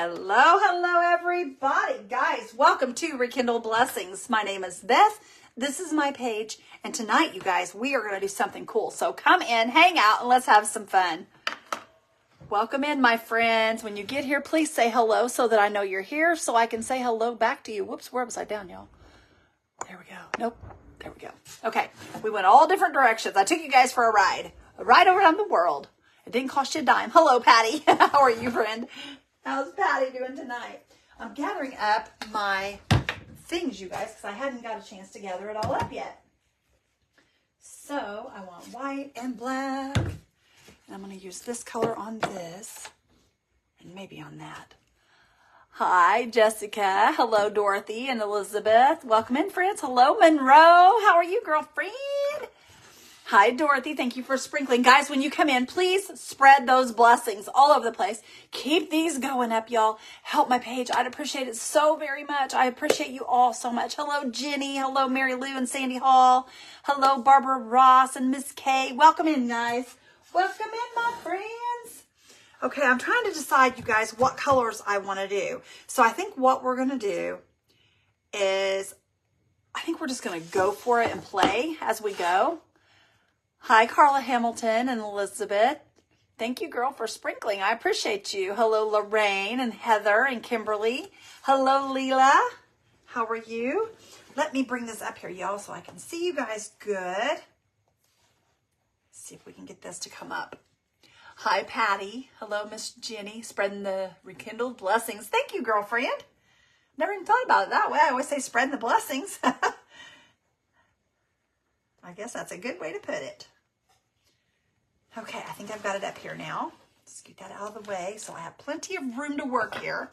Hello, everybody. Guys, welcome to Rekindle Blessings. My name is Beth. This is my page. And tonight, you guys, we are going to do something cool. So come in, hang out, and let's have some fun. Welcome in, my friends. When you get here, please say hello so that I know you're here so I can say hello back to you. Whoops, we're upside down, y'all. There we go. Nope. There we go. Okay. We went all different directions. I took you guys for a ride around the world. It didn't cost you a dime. Hello, Patty. How are you, friend? How's Patty doing tonight? I'm gathering up my things, you guys, because I hadn't got a chance to gather it all up yet. So I want white and black. And I'm going to use this color on this and maybe on that. Hi, Jessica. Hello, Dorothy and Elizabeth. Welcome in, friends. Hello, Monroe. How are you, girlfriend? Hi, Dorothy. Thank you for sprinkling. Guys, when you come in, please spread those blessings all over the place. Keep these going up, y'all. Help my page. I'd appreciate it so very much. I appreciate you all so much. Hello, Jenny. Hello, Mary Lou and Sandy Hall. Hello, Barbara Ross and Miss Kay. Welcome in, guys. Welcome in, my friends. Okay, I'm trying to decide, you guys, what colors I want to do. So I think what we're going to do is, I think we're just going to go for it and play as we go. Hi, Carla Hamilton and Elizabeth. Thank you, girl, for sprinkling. I appreciate you. Hello, Lorraine and Heather and Kimberly. Hello, Leela. How are you? Let me bring this up here, y'all, so I can see you guys good. See if we can get this to come up. Hi, Patty. Hello, Miss Jenny. Spreading the rekindled blessings. Thank you, girlfriend. Never even thought about it that way. I always say spreading the blessings. I guess that's a good way to put it. Okay, I think I've got it up here now. Scoot that out of the way so I have plenty of room to work here.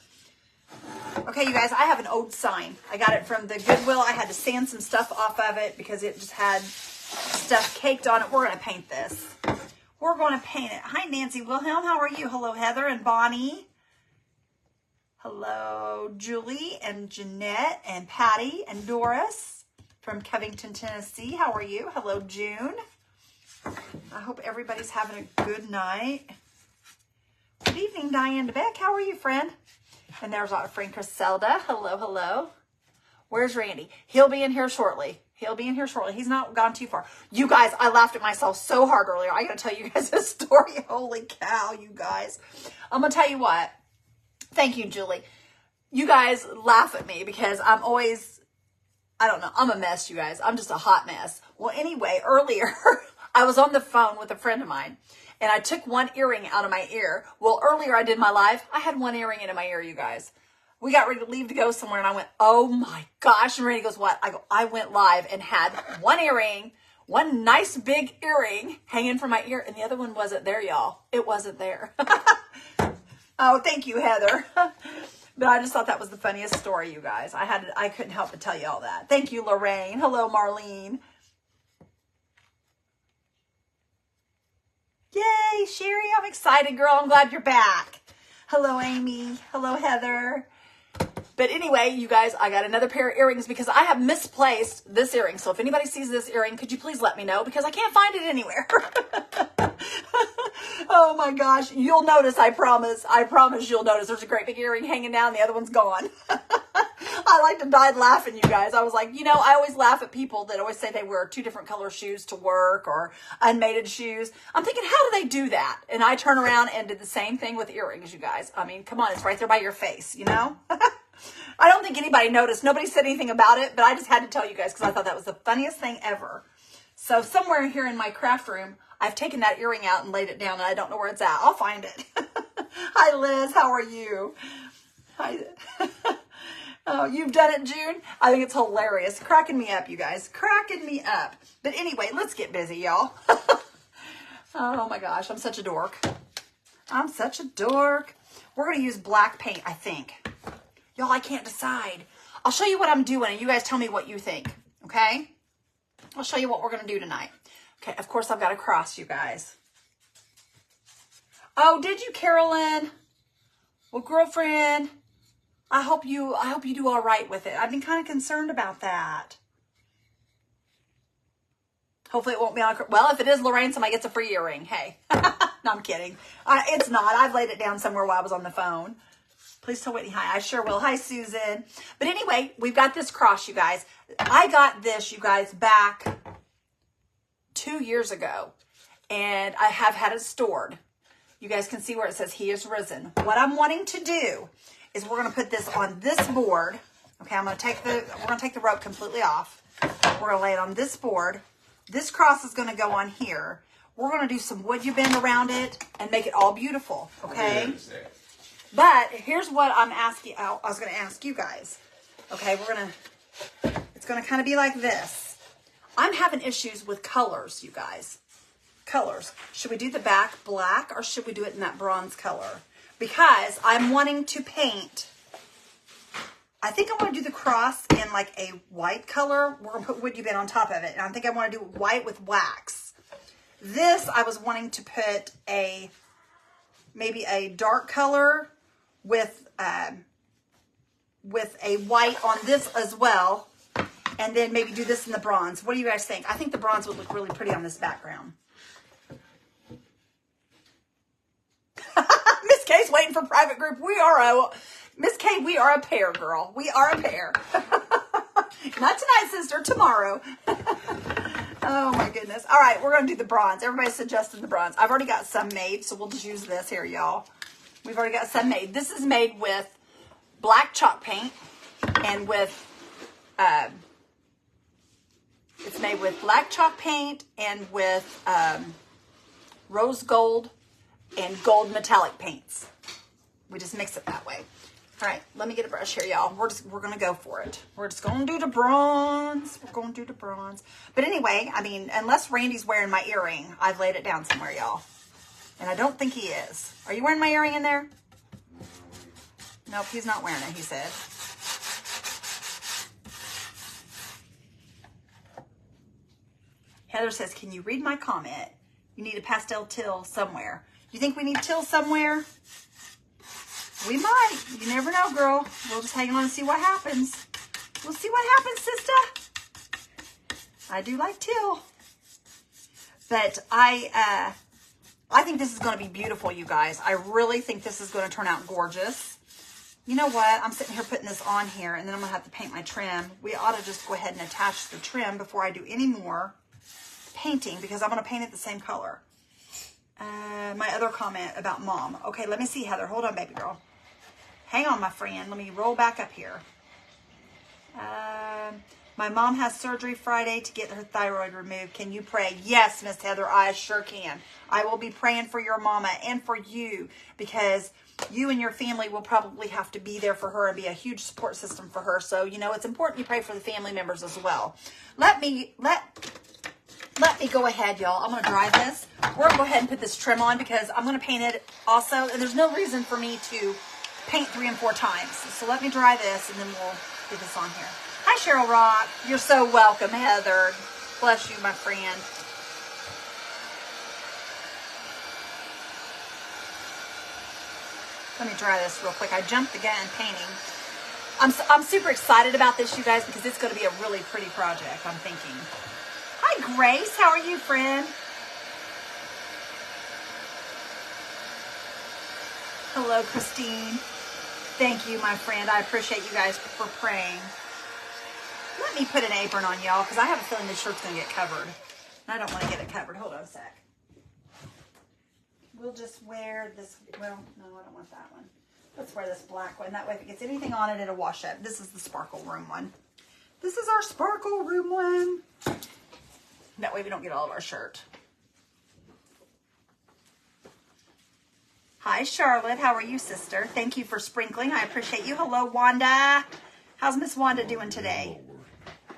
Okay, you guys, I have an old sign. I got it from the Goodwill. I had to sand some stuff off of it because it just had stuff caked on it. We're going to paint this. We're going to paint it. Hi, Nancy Wilhelm. How are you? Hello, Heather and Bonnie. Hello, Julie and Jeanette and Patty and Doris from Covington, Tennessee. How are you? Hello, June. I hope everybody's having a good night. Good evening, Diane DeBeck. How are you, friend? And there's our friend Criselda. Hello, hello. Where's Randy? He'll be in here shortly. He'll be in here shortly. He's not gone too far. You guys, I laughed at myself so hard earlier. I got to tell you guys a story. Holy cow, you guys. I'm going to tell you what. Thank you, Julie. You guys laugh at me because I'm always, I don't know. I'm a mess, you guys. I'm just a hot mess. Well, anyway, earlier I was on the phone with a friend of mine and I took one earring out of my ear. Well, earlier I did my live. I had one earring in my ear, you guys. We got ready to leave to go somewhere and I went, oh my gosh. And Randy goes, what? I go, I went live and had one earring, one nice big earring hanging from my ear. And the other one wasn't there, y'all. It wasn't there. Oh, thank you, Heather. But I just thought that was the funniest story, you guys. I couldn't help but tell you all that. Thank you, Lorraine. Hello, Marlene. Yay, Sherry, I'm excited, girl. I'm glad you're back. Hello, Amy. Hello, Heather. But anyway, you guys, I got another pair of earrings because I have misplaced this earring. So if anybody sees this earring, could you please let me know? Because I can't find it anywhere. Oh my gosh. You'll notice, I promise. I promise you'll notice. There's a great big earring hanging down. The other one's gone. I like to die laughing, you guys. I was like, you know, I always laugh at people that always say they wear 2 different color shoes to work or unmated shoes. I'm thinking, how do they do that? And I turn around and did the same thing with earrings, you guys. I mean, come on. It's right there by your face, you know? I don't think anybody noticed. Nobody said anything about it, but I just had to tell you guys because I thought that was the funniest thing ever. So somewhere here in my craft room, I've taken that earring out and laid it down, and I don't know where it's at. I'll find it. Hi, Liz. How are you? Hi. Oh, you've done it, June? I think it's hilarious. Cracking me up, you guys. Cracking me up. But anyway, let's get busy, y'all. Oh, my gosh. I'm such a dork. I'm such a dork. We're going to use black paint, I think. Y'all, I can't decide. I'll show you what I'm doing, and you guys tell me what you think, okay? I'll show you what we're going to do tonight. Okay, of course, I've got a cross, you guys. Oh, did you, Carolyn? Well, girlfriend, I hope you do all right with it. I've been kind of concerned about that. Hopefully it won't be on. Well, if it is, Lorraine, somebody gets a free earring. Hey. No, I'm kidding. It's not. I've laid it down somewhere while I was on the phone. Please tell Whitney hi. I sure will. Hi, Susan. But anyway, we've got this cross, you guys. I got this, you guys, back 2 years ago. And I have had it stored. You guys can see where it says He is risen. What I'm wanting to do is we're going to put this on this board. Okay, we're going to take the rope completely off. We're going to lay it on this board. This cross is going to go on here. We're going to do some wood bend around it and make it all beautiful, okay? But here's what I'm asking. I was going to ask you guys. Okay, it's going to kind of be like this. I'm having issues with colors, you guys. Colors. Should we do the back black or should we do it in that bronze color? Because I'm wanting to paint. I think I want to do the cross in like a white color. We're going to put wood bend on top of it. And I think I want to do white with wax. This, I was wanting to put maybe a dark color with a white on this as well. And then maybe do this in the bronze. What do you guys think? I think the bronze would look really pretty on this background. Miss K's waiting for private group. Miss K, we are a pair, girl. We are a pair. Not tonight, sister. Tomorrow. Oh, my goodness. All right, we're going to do the bronze. Everybody's suggesting the bronze. I've already got some made, so we'll just use this here, y'all. We've already got some made. This is made with black chalk paint and with... it's made with black chalk paint and with rose gold and gold metallic paints. We just mix it that way. All right, let me get a brush here, y'all. We're going to go for it. We're just going to do the bronze. We're going to do the bronze. But anyway, I mean, unless Randy's wearing my earring, I've laid it down somewhere, y'all. And I don't think he is. Are you wearing my earring in there? Nope, he's not wearing it, he said. Heather says, can you read my comment? You need a pastel till somewhere. You think we need till somewhere? We might. You never know, girl. We'll just hang on and see what happens. We'll see what happens, sister. I do like till. But I think this is going to be beautiful, you guys. I really think this is going to turn out gorgeous. You know what? I'm sitting here putting this on here, and then I'm going to have to paint my trim. We ought to just go ahead and attach the trim before I do any more painting, because I'm going to paint it the same color. My other comment about mom. Okay, let me see, Heather. Hold on, baby girl. Hang on, my friend. Let me roll back up here. My mom has surgery Friday to get her thyroid removed. Can you pray? Yes, Miss Heather, I sure can. I will be praying for your mama and for you, because you and your family will probably have to be there for her and be a huge support system for her. So, you know, it's important you pray for the family members as well. Let me go ahead, y'all. I'm going to dry this. We're going to go ahead and put this trim on because I'm going to paint it also. And there's no reason for me to paint 3 and 4 times. So let me dry this and then we'll get this on here. Hi, Cheryl Rock. You're so welcome, Heather. Bless you, my friend. Let me dry this real quick. I jumped the gun painting. I'm super excited about this, you guys, because it's going to be a really pretty project, I'm thinking. Hi, Grace. How are you, friend? Hello, Christine. Thank you, my friend. I appreciate you guys for praying. Let me put an apron on, y'all, because I have a feeling this shirt's going to get covered. And I don't want to get it covered. Hold on a sec. We'll just wear this. Well, no, I don't want that one. Let's wear this black one. That way, if it gets anything on it, it'll wash up. This is the Sparkle Room one. This is our Sparkle Room one. That way we don't get all of our shirt. Hi, Charlotte. How are you, sister? Thank you for sprinkling. I appreciate you. Hello, Wanda. How's Miss Wanda doing today?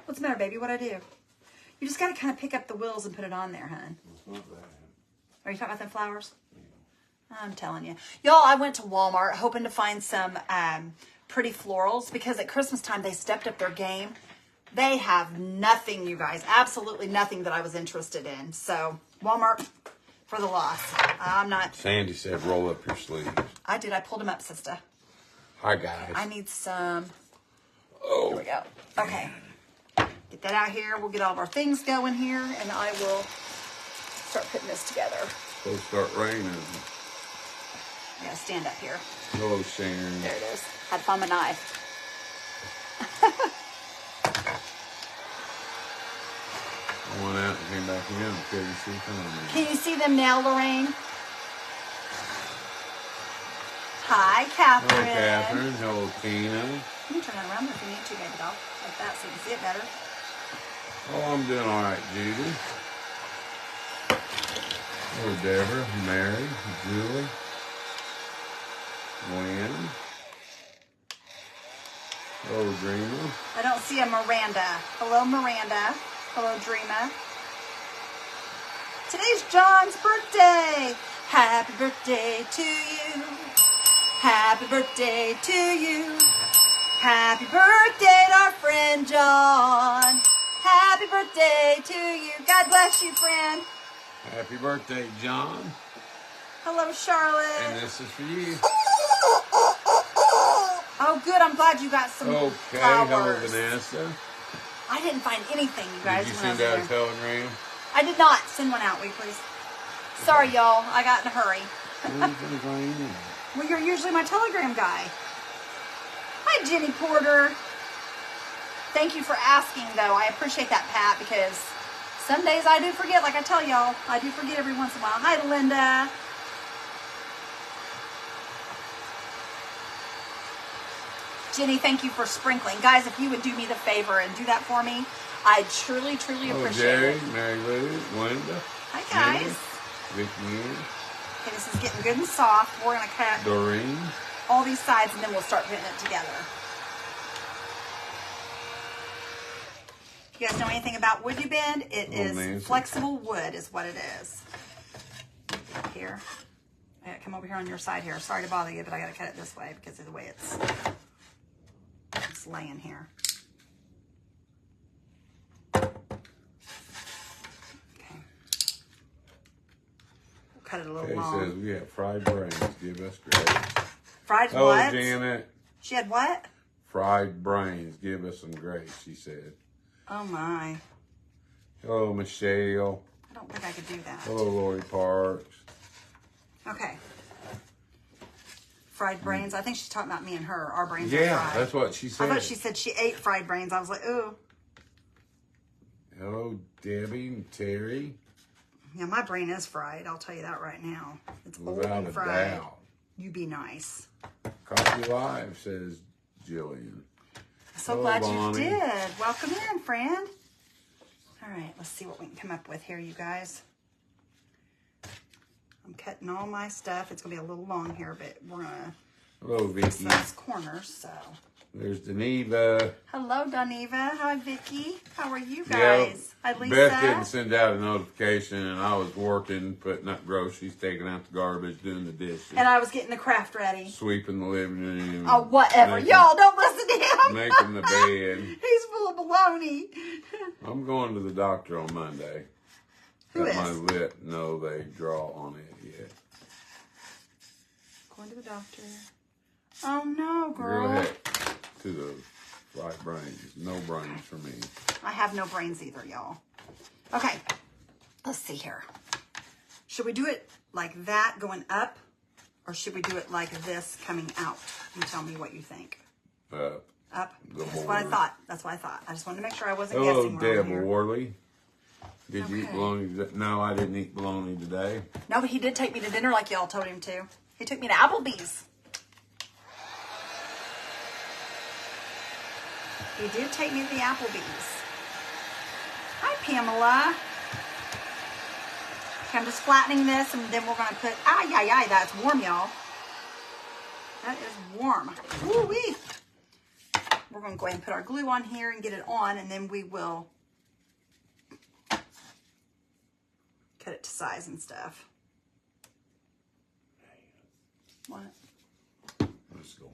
What's the matter, baby? What'd I do? You just got to kind of pick up the wheels and put it on there, hon. Are you talking about them flowers? I'm telling you. Y'all, I went to Walmart hoping to find some pretty florals because at Christmas time they stepped up their game. They have nothing, you guys. Absolutely nothing that I was interested in. So, Walmart for the loss. I'm not... Sandy said roll up your sleeves. I did. I pulled them up, sister. Hi, guys. I need some... Oh. Here we go. Okay. Get that out here. We'll get all of our things going here, and I will start putting this together. It's supposed to start raining. I gotta stand up here. Hello, Sharon. There it is. Had to find my knife. I went out and came back in. Couldn't see coming. Can you see them now, Lorraine? Hi, Catherine. Hello, Catherine. Hello, Tina. You can turn it around if you need to, baby doll. Like that so you can see it better. Oh, I'm doing all right, Judy. Hello, Deborah, Mary, Julie, Gwen. Hello, Dreamer. I don't see a Miranda. Hello, Miranda. Hello, Dreamer. Today's John's birthday. Happy birthday to you. Happy birthday to you. Happy birthday to our friend John. Happy birthday to you. God bless you, friend. Happy birthday, John. Hello, Charlotte. And this is for you. Oh, good. I'm glad you got some Okay, flowers. hello, Vanessa. I didn't find anything, you guys. Did you when I send was out a there. telegram? I did not. Send one out, will you please? Sorry, y'all. I got in a hurry. Well, you're usually my telegram guy. Hi, Jenny Porter. Thank you for asking, though. I appreciate that, Pat, because some days I do forget. Like I tell y'all, I do forget every once in a while. Hi, Linda. Jenny, thank you for sprinkling. Guys, if you would do me the favor and do that for me, I'd truly, truly Hello, appreciate Jerry, it. Mary Lou, Linda. Hi, guys. Vicky, Okay, this is getting good and soft. We're going to cut Doreen. all these sides and then we'll start putting it together. You guys know anything about woodubend? It is Nancy. flexible wood is what it is. Here. I gotta come over here on your side here. Sorry to bother you, but I gotta cut it this way because of the way it's laying here. Okay. We'll cut it a little Okay, long. says we have fried brains. Give us grace. Fried Oh, what? Janet. She had what? Fried brains. Give us some grace, she said. Oh my. Hello, Michelle. I don't think I could do that. Hello, Lori Parks. Okay. Fried brains. I think she's talking about me and her. Our brains are Yeah, fried. that's what she I said. thought she said she ate fried brains. I was like, ooh. Hello, Debbie and Terry. Yeah, my brain is fried. I'll tell you that right now. It's old Without and a fried. doubt. You be nice. Coffee Live, says Jillian. So Hello, glad Bonnie. you did. Welcome in, friend. All right, let's see what we can come up with here, you guys. I'm cutting all my stuff. It's going to be a little long here, but we're going to Hello, fix Vicky. those corners, so. There's Deneva. Hello, Doniva. Hi, Vicky. How are you Yeah, guys? Hi, Lisa. Beth didn't send out a notification, and I was working, putting up groceries, taking out the garbage, doing the dishes, And I was getting the craft ready. sweeping the living room. Oh, whatever. making- Y'all, don't listen to him. Making the bed. He's full of baloney. I'm going to the doctor on Monday. Who Got my is? lip. No, they draw on it yet. Going to the doctor. Oh, no, Girl, girl. heck to the right brains. No brains for me. I have no brains either, y'all. Okay, let's see here. Should we do it like that going up, or should we do it like this coming out? You tell me what you think. Up. Up. The That's what I board. thought. That's what I thought. I just wanted to make sure I wasn't Hello, guessing wrong Deb here. Worley. Did you eat Okay. bologna today? No, I didn't eat bologna today. No, but he did take me to dinner like y'all told him to. He took me to Applebee's. He did take me to the Applebee's. Hi, Pamela. Okay, I'm just flattening this, and then we're going to put... Ay, that's warm, y'all. That is warm. Woo-wee. We're going to go ahead and put our glue on here and get it on, and then we will cut it to size and stuff. What? Let's go.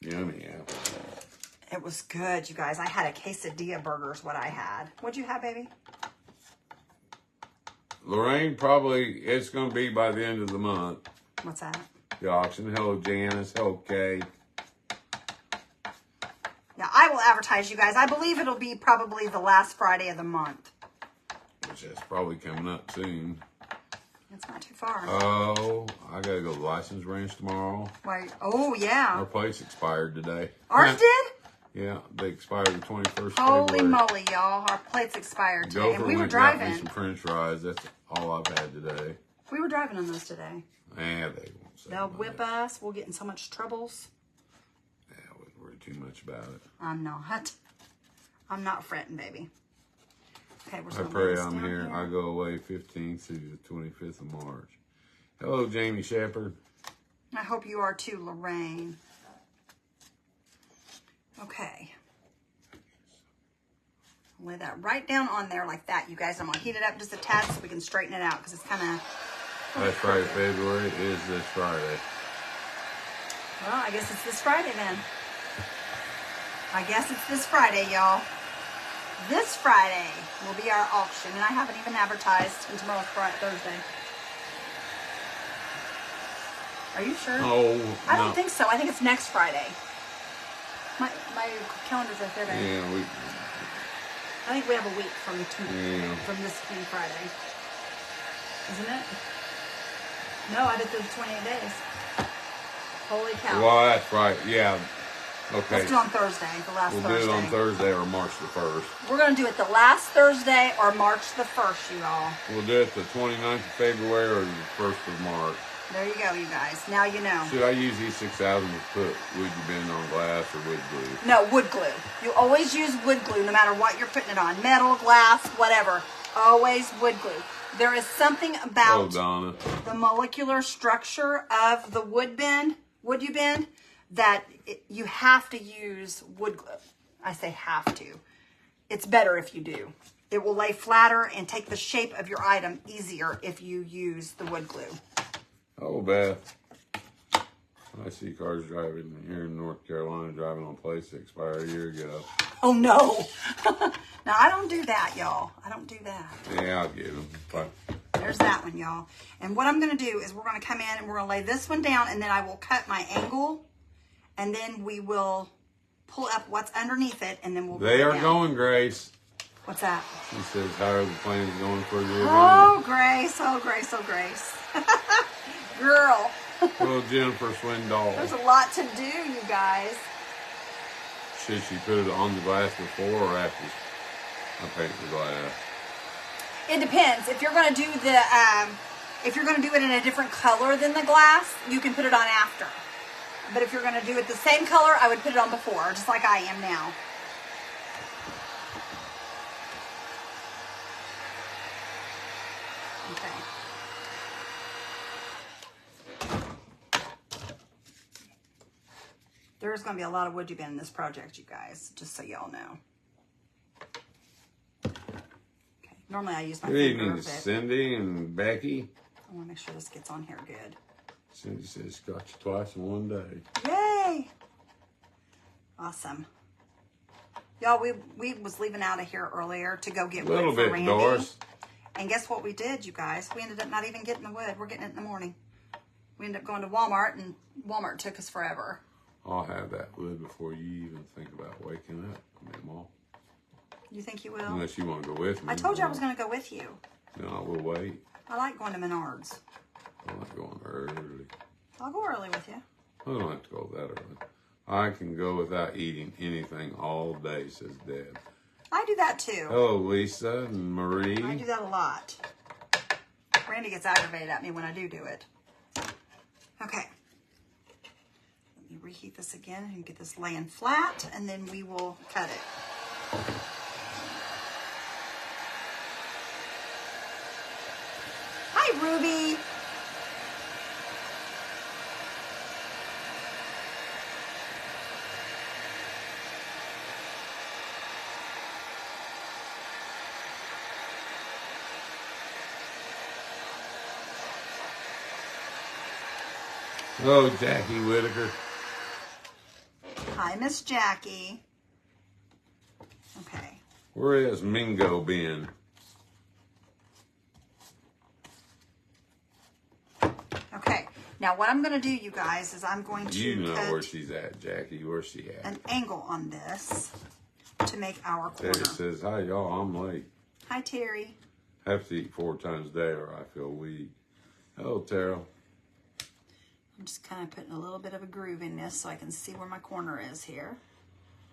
Yummy apple. It was good, you guys. I had a quesadilla burger is what I had. What'd you have, baby? Lorraine, probably it's going to be by the end of the month. What's that? The auction. Hello, Janice. Hello, Kay. Yeah, I will advertise, you guys. I believe it'll be probably the last Friday of the month. Which is probably coming up soon. It's not too far. Oh, I gotta go to the license branch tomorrow. Why? Oh, yeah. Our place expired today. Ours did? Yeah, they expired the 21st Holy February. moly, y'all. Our plates expired today. Gopher And we were went and got me driving. some french fries. That's all I've had today. We were driving on those today. Yeah, they won't say They'll about whip it. us. We'll get in so much troubles. Yeah, I wouldn't worry too much about it. I'm not. I'm not fretting, baby. Okay, we're I gonna pray lay this I'm down here. I go away 15th through the 25th of March. Hello, Jamie Shepherd. I hope you are too, Lorraine. Okay. Lay that right down on there like that, you guys. I'm going to heat it up just a tad so we can straighten it out because it's kind of... Last Friday, February is this Friday. Well, I guess it's this Friday then. I guess it's this Friday, y'all. This Friday will be our auction, and I haven't even advertised, and tomorrow's Thursday. Are you sure? Oh, I don't think so. I think it's next Friday. My calendar's right there, babe. Yeah, I think we have a week from this coming Friday. Isn't it? No, I did the 28 days. Holy cow. well, that's right. Yeah. Okay. Let's do it on Thursday, the last We'll Thursday. do it on Thursday or March the 1st. We're going to do it the last Thursday or March the 1st, you all. We'll do it the 29th of February or the 1st of March. There you go, you guys. Now you know. Should I use E6000 to put woodubend on glass or wood glue? No, wood glue. You always use wood glue no matter what you're putting it on. Metal, glass, whatever. Always wood glue. There is something about Donna. the molecular structure of the woodubend that you have to use wood glue. I say have to. It's better if you do. It will lay flatter and take the shape of your item easier if you use the wood glue. Oh, Beth. I see cars driving here in North Carolina driving on plates that expired a year ago. Oh, no. Now, I don't do that, y'all. I don't do that. Yeah, I'll get them. Fine. There's that one, y'all. And what I'm going to do is we're going to come in and we're going to lay this one down, and then I will cut my angle, and then we will pull up what's underneath it, and then we'll They glue it are down. going, Grace. What's that? She says, how are the plans going for the event? Oh, Grace. Oh, Grace. Oh, Grace. Girl. Little Jennifer Swindoll. There's a lot to do, you guys. Should she put it on the glass before or after I paint the glass? It depends. If you're going to do the, if you're going to do it in a different color than the glass, you can put it on after. But if you're going to do it the same color, I would put it on before, just like I am now. Okay. There's going to be a lot of woodubend in this project, you guys, just so y'all know. Okay. Normally I use my Good finger, evening, but Cindy and Becky. I want to make sure this gets on here good. Cindy says, got you twice in one day. Yay! Awesome. Y'all, we was leaving out of here earlier to go get A little wood for bit, Randy. Doris. And guess what we did, you guys? We ended up not even getting the wood. We're getting it in the morning. We ended up going to Walmart, and Walmart took us forever. I'll have that wood before you even think about waking up. I mean, Mom. You think you will? Unless you want to go with me. I told you I was going to go with you. No, we'll wait. I like going to Menards. I'm not going early. I'll go early with you. I don't have to go that early. I can go without eating anything all day, says Deb. I do that too. Hello, Lisa and Marie. I do that a lot. Randy gets aggravated at me when I do it. Okay. Let me reheat this again and get this laying flat, and then we will cut it. Hi, Ruby. Hello, Jackie Whitaker. Hi, Miss Jackie. Okay. Where is Mingo been? Okay. Now, what I'm going to do, you guys, is I'm going to You know cut where she's at, Jackie. Where's she at? an angle on this to make our Terry corner. says, hi, y'all. I'm late. Hi, Terry. Have to eat 4 times a day or I feel weak. Hello, Terrell. I'm just kind of putting a little bit of a groove in this so I can see where my corner is here.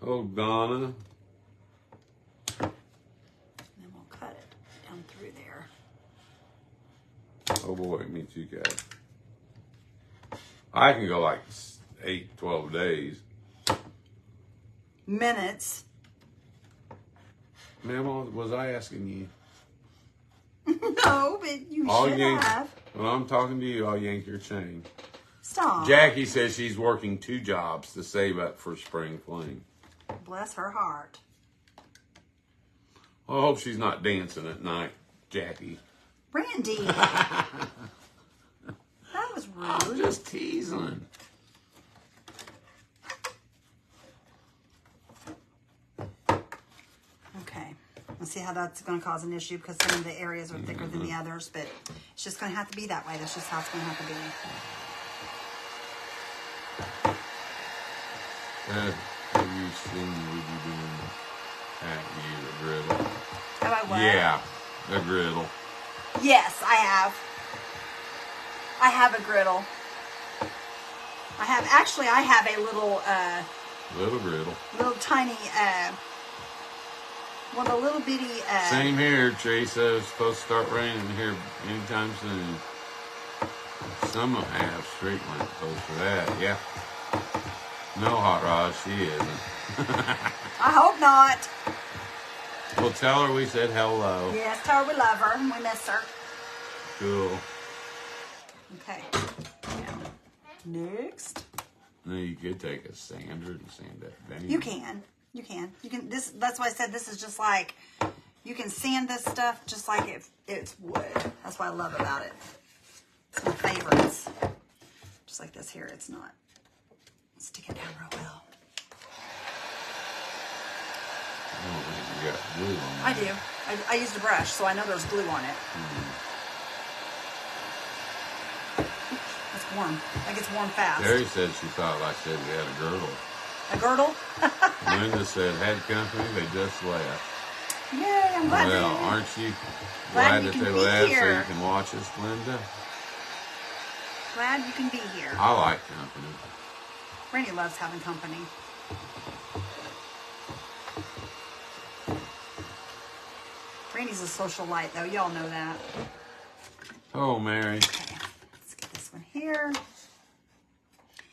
Hello, Donna. And then we'll cut it down through there. Oh boy, me too, guys. I can go like 8, 12 days. Minutes. Ma'am, was I asking you? No, but you should have. When I'm talking to you, I'll yank your chain. Stop. Jackie says she's working 2 jobs to save up for spring fling. Bless her heart. Well, I hope she's not dancing at night, Jackie. Randy. That was rude. I'm just teasing. Okay. Let's see how that's going to cause an issue because some of the areas are thicker than the others, but it's just going to have to be that way. That's just how it's going to have to be. Have you seen woodubend at you, the griddle? Have I what? Yeah, the griddle. Yes, I have. I have a griddle. I have a little, Little griddle. little tiny, one of the little bitty, Same here, Teresa. It's supposed to start raining here anytime soon. Some of them have street lamp close to that, yeah. No, Hot Rod, she isn't. I hope not. Well, tell her we said hello. Yes, tell her we love her and we miss her. Cool. Okay. Now, next. Now you could take a sander and sand that down. You can. You can. That's why I said this is just like, you can sand this stuff just like it's wood. That's what I love about it. It's my favorites. Just like this here, it's not sticking down real well. I don't think you got glue on I do. I used a brush, so I know there's glue on it. It's warm. It gets warm fast. Terry said she thought I said we had a girdle. A girdle? Linda said had company, they just left. Yay, I'm glad Well, that aren't you Glad glad you that can they be left so here. you can watch us, Linda? glad you can be here. I like company. Randy loves having company. Randy's a social light, though. Y'all know that. Oh, Mary. Okay, let's get this one here.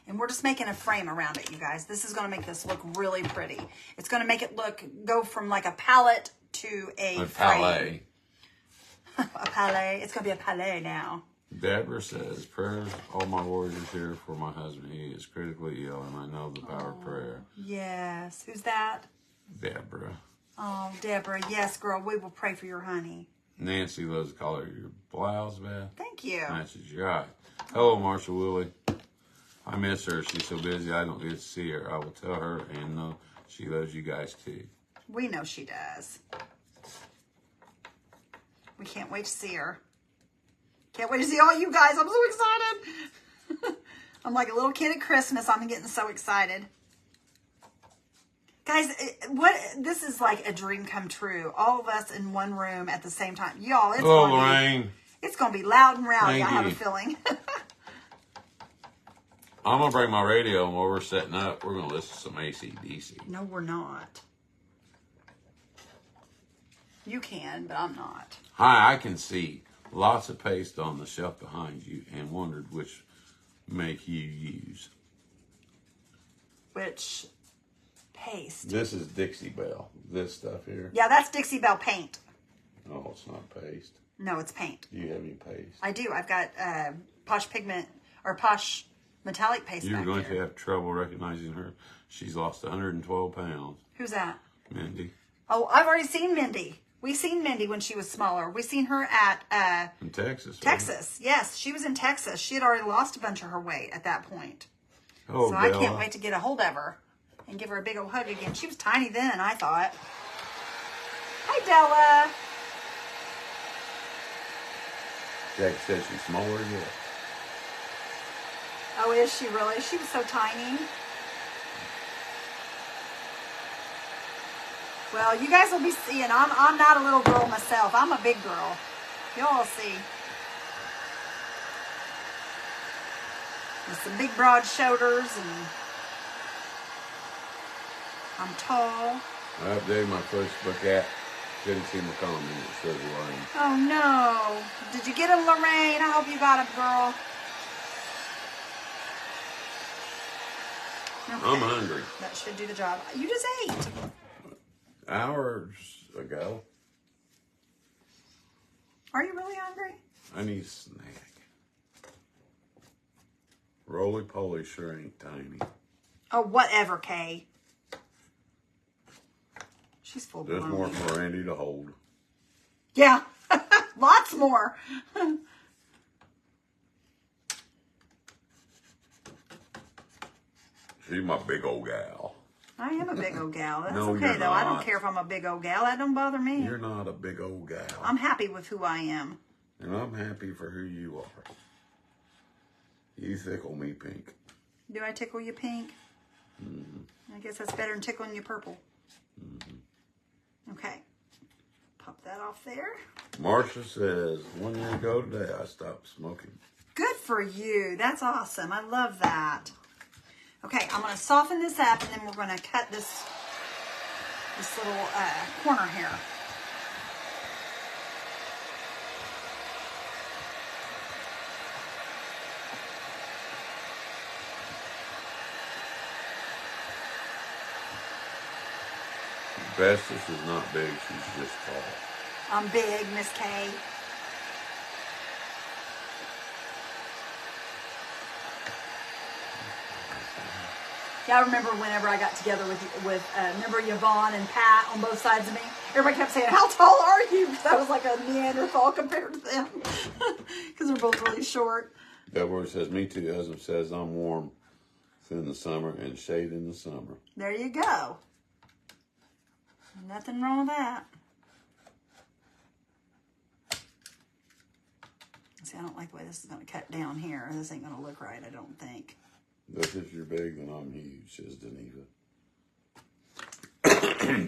And we're just making a frame around it, you guys. This is going to make this look really pretty. It's going to make it go from like a palette to a frame. Palais. A palette. It's going to be a palette now. Deborah says, prayers, all my warriors here for my husband. He is critically ill, and I know the power of prayer. Yes. Who's that? Deborah. Oh, Deborah. Yes, girl. We will pray for your honey. Nancy loves to call her your blouse, Beth. Thank you. Matches your eye. Hello, Marsha Willie. I miss her. She's so busy I don't get to see her. I will tell her and know she loves you guys too. We know she does. We can't wait to see her. Can't wait to see all you guys. I'm so excited. I'm like a little kid at Christmas. I'm getting so excited. Guys, this is like a dream come true. All of us in one room at the same time. Y'all, it's Hello, going Lorraine. it's going to be loud and rowdy, Thank I have you. a feeling. I'm going to bring my radio, and while we're setting up, we're going to listen to some AC/DC. No, we're not. You can, but I'm not. Hi, I can see lots of paste on the shelf behind you and wondered which make you use. Which paste? This is Dixie Belle. This stuff here. Yeah, that's Dixie Belle paint. Oh, it's not paste. No, it's paint. Do you have any paste? I do. I've got Posh Pigment or Posh Metallic paste You're back going there. to have trouble recognizing her. She's lost 112 pounds. Who's that? Mindy. Oh, I've already seen Mindy. We seen Mindy when she was smaller. We seen her at In Texas. right? Texas. Yes, she was in Texas. She had already lost a bunch of her weight at that point. Oh, So I Bella. can't wait to get a hold of her and give her a big old hug again. She was tiny then, I thought. Hi, Della. Jack says she's smaller yet. Oh, is she really? She was so tiny. Well, you guys will be seeing. I'm not a little girl myself. I'm a big girl. You'll all see. with some big broad shoulders, and I'm tall. I updated my Facebook app. Didn't see my comment. It says Lorraine. Oh no. Did you get him, Lorraine? I hope you got him, girl. Okay. I'm hungry. That should do the job. You just ate. Hours ago. Are you really hungry? I need a snack. Roly-poly sure ain't tiny. Oh, whatever, Kay. She's full There's blown. more for Randy to hold. Yeah. Lots more. She's my big old gal. I am a big old gal. That's No, okay, you're though. I don't not. care if I'm a big old gal. That don't bother me. You're not a big old gal. I'm happy with who I am. And I'm happy for who you are. You tickle me pink. Do I tickle you pink? Mm-hmm. I guess that's better than tickling you purple. Mm-hmm. Okay. Pop that off there. Marcia says, 1 year ago today, I stopped smoking. Good for you. That's awesome. I love that. Okay, I'm going to soften this up, and then we're going to cut this little corner here. Bestest is not big, she's just tall. I'm big, Miss K. Yeah, I remember whenever I got together with remember Yvonne and Pat on both sides of me? Everybody kept saying, how tall are you? Because I was like a Neanderthal compared to them. Because they're both really short. Deborah says, me too. Husband says, I'm warm in the summer and shade in the summer. There you go. Nothing wrong with that. See, I don't like the way this is going to cut down here. This ain't going to look right, I don't think. This if you're big, then I'm huge, says Deneva.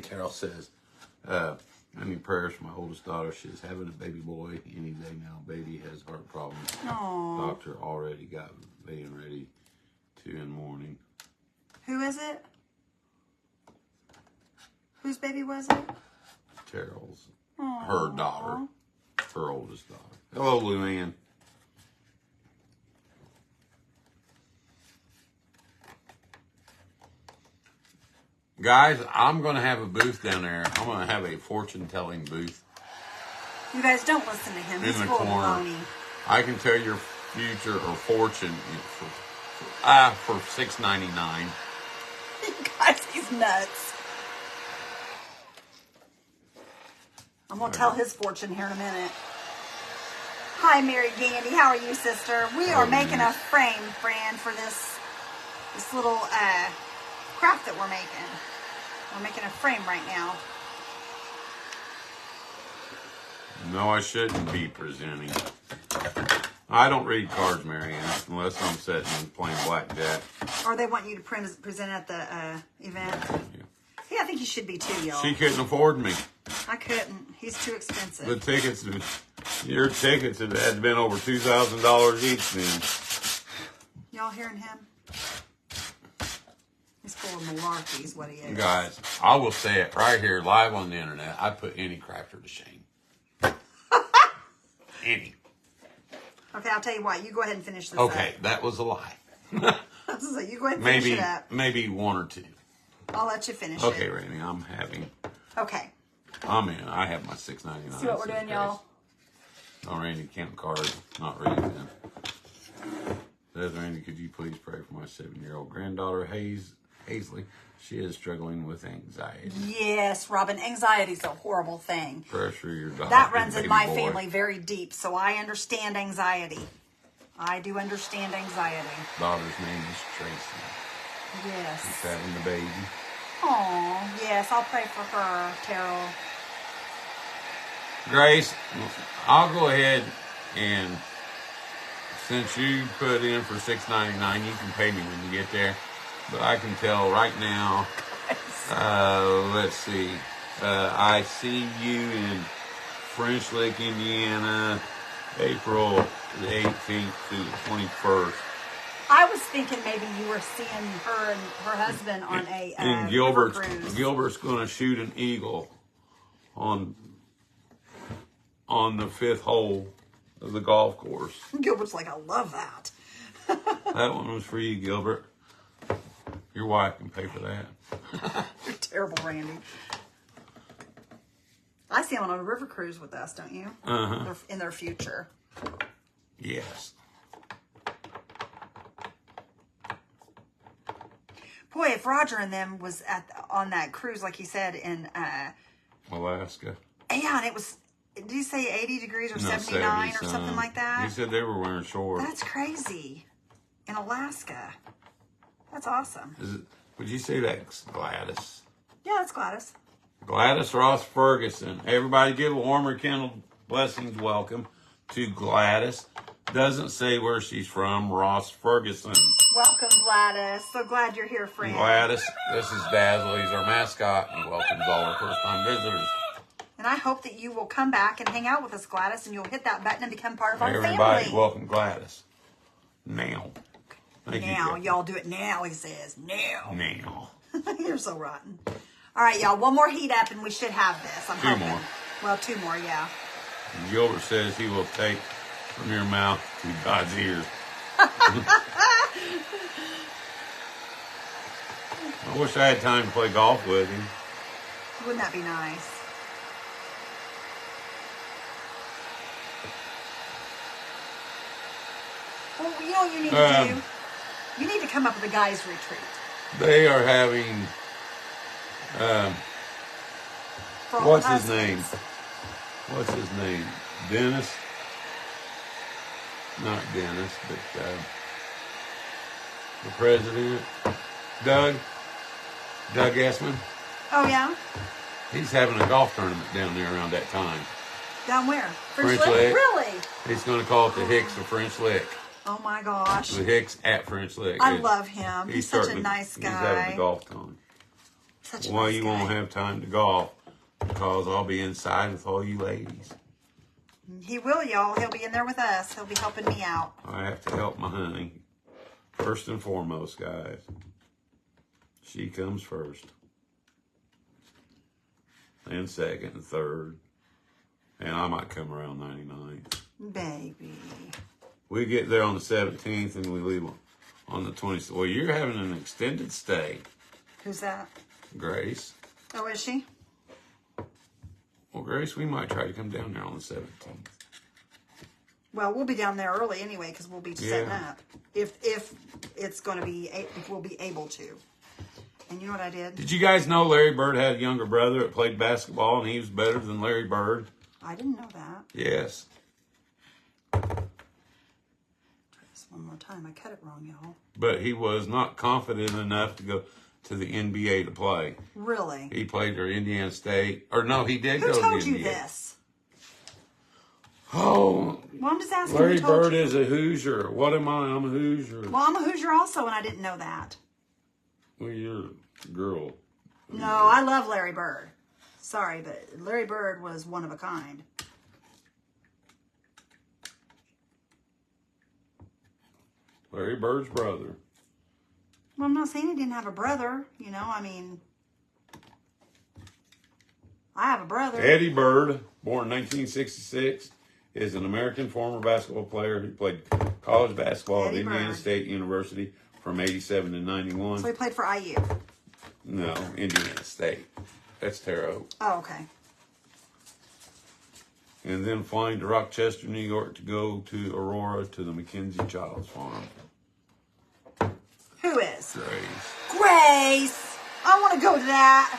Carol says, I need prayers for my oldest daughter. She's having a baby boy any day now. Baby has heart problems. Aww. Doctor already got being ready to in morning. Who is it? Whose baby was it? Terrell's. Aww. Her daughter. Her oldest daughter. Hello, Luann. Guys, I'm going to have a booth down there. I'm going to have a fortune-telling booth. You guys don't listen to him. He's In the full of corner. baloney. I can tell your future or fortune for $6.99. You guys, he's nuts. I'm going to tell his fortune here in a minute. Hi, Mary Gandy. How are you, sister? We are making a frame, friend, for this little craft that we're making. We're making a frame right now. No, I shouldn't be presenting. I don't read cards, Marianne, unless I'm sitting and playing blackjack. Or they want you to present at the event. Yeah, I think you should be too, y'all. She couldn't afford me. I couldn't. He's too expensive. The tickets, your tickets had been over $2,000 each then. Y'all hearing him? He's full of malarkey is what he is. Guys, I will say it right here, live on the internet. I put any crafter to shame. Any. Okay, I'll tell you what. You go ahead and finish this Okay, up. that was a lie. You go ahead and finish it up. Maybe one or two. I'll let you finish Okay, it. Randy, I'm having. Okay. I'm in. I have my $6.99. See what we're doing, y'all? Oh, Randy, count cards. Not reading them. Says, Randy, could you please pray for my 7-year-old granddaughter, Hazley? She is struggling with anxiety. Yes, Robin. Anxiety is a horrible thing. Pressure your daughter. That runs in my boy. family very deep, so I understand anxiety. I do understand anxiety. Daughter's name is Tracy. Yes. She's having the baby. Oh, yes. I'll pray for her, Terrell. Grace, I'll go ahead and since you put in for $6.99, you can pay me when you get there. But I can tell right now, let's see, I see you in French Lick, Indiana, April the 18th through the 21st. I was thinking maybe you were seeing her and her husband on a And river cruise. Gilbert's going to shoot an eagle on the 5th hole of the golf course. Gilbert's like, I love that. That one was for you, Gilbert. Your wife can pay for that. You're terrible, Randy. I see them on a river cruise with us, don't you? Uh-huh. In their future. Yes. Boy, if Roger and them was on that cruise, like he said, in Alaska. yeah, and it was, did you say 80 degrees or No, 79 70, or something like that? He said they were wearing shorts. That's crazy. In Alaska. That's awesome. Would you say that's Gladys? Yeah, that's Gladys. Gladys Ross Ferguson. Everybody give a warmer kindled blessings welcome to Gladys. Doesn't say where she's from. Ross Ferguson. Welcome, Gladys. So glad you're here, friend. Gladys, this is Dazzle. He's our mascot. He welcomes all our first-time visitors. And I hope that you will come back and hang out with us, Gladys, and you'll hit that button and become part of our Everybody, family. welcome Gladys. Now. Thank Now, you. y'all do it now, he says. Now. Now. You're so rotten. All right, y'all. One more heat up and we should have this. I'm hoping. More. Well, 2 more, yeah. Gilbert says he will take from your mouth to God's ears. I wish I had time to play golf with him. Wouldn't that be nice? Well, you know what you need to do? You need to come up with a guys' retreat. They are having, For all what's the his name? husbands. What's his name? Dennis? Not Dennis, but the president. Doug Essman. Oh, yeah? He's having a golf tournament down there around that time. Down where? French Lick. Really? He's going to call it the Hicks of French Lick. Oh, my gosh. The Hicks at French Lick. I love him. He's such a starting nice He's having guy. a golf con. Such a Well, nice you guy. won't have time to golf because I'll be inside with all you ladies. He will, y'all. He'll be in there with us. He'll be helping me out. I have to help my honey. First and foremost, guys. She comes first. Then second and third. And I might come around 99th. Baby. We get there on the 17th and we leave on the 20th. Well, you're having an extended stay, Who's that? Grace. Oh, is she? Well, Grace, we might try to come down there on the 17th. Well, we'll be down there early anyway because we'll be setting Yeah. up. If it's going to be, if we'll be able to. And you know what I did? Did you guys know Larry Bird had a younger brother that played basketball and he was better than Larry Bird? I didn't know that. Yes. Try this one more time. I cut it wrong, y'all. But he was not confident enough to go to the NBA to play. Really? He played for Indiana State. Or no, he did Who go to the told NBA. you this? Oh, Well, I'm just asking Larry who told Bird you. is a Hoosier. What am I? I'm a Hoosier. Well, I'm a Hoosier also, and I didn't know that. Well, you're a girl. No, I love Larry Bird. Sorry, but Larry Bird was one of a kind. Larry Bird's brother. Well, I'm not saying he didn't have a brother. You know, I mean, I have a brother. Eddie Bird, born in 1966, is an American former basketball player who played college basketball Eddie at Indiana Bird. State University from 87 to 91. So he played for IU. No, Indiana State. That's Terre Haute. Oh, okay. And then flying to Rochester, New York to go to Aurora to the Mackenzie Child's Farm. Who is? Grace. Grace! I want to go to that.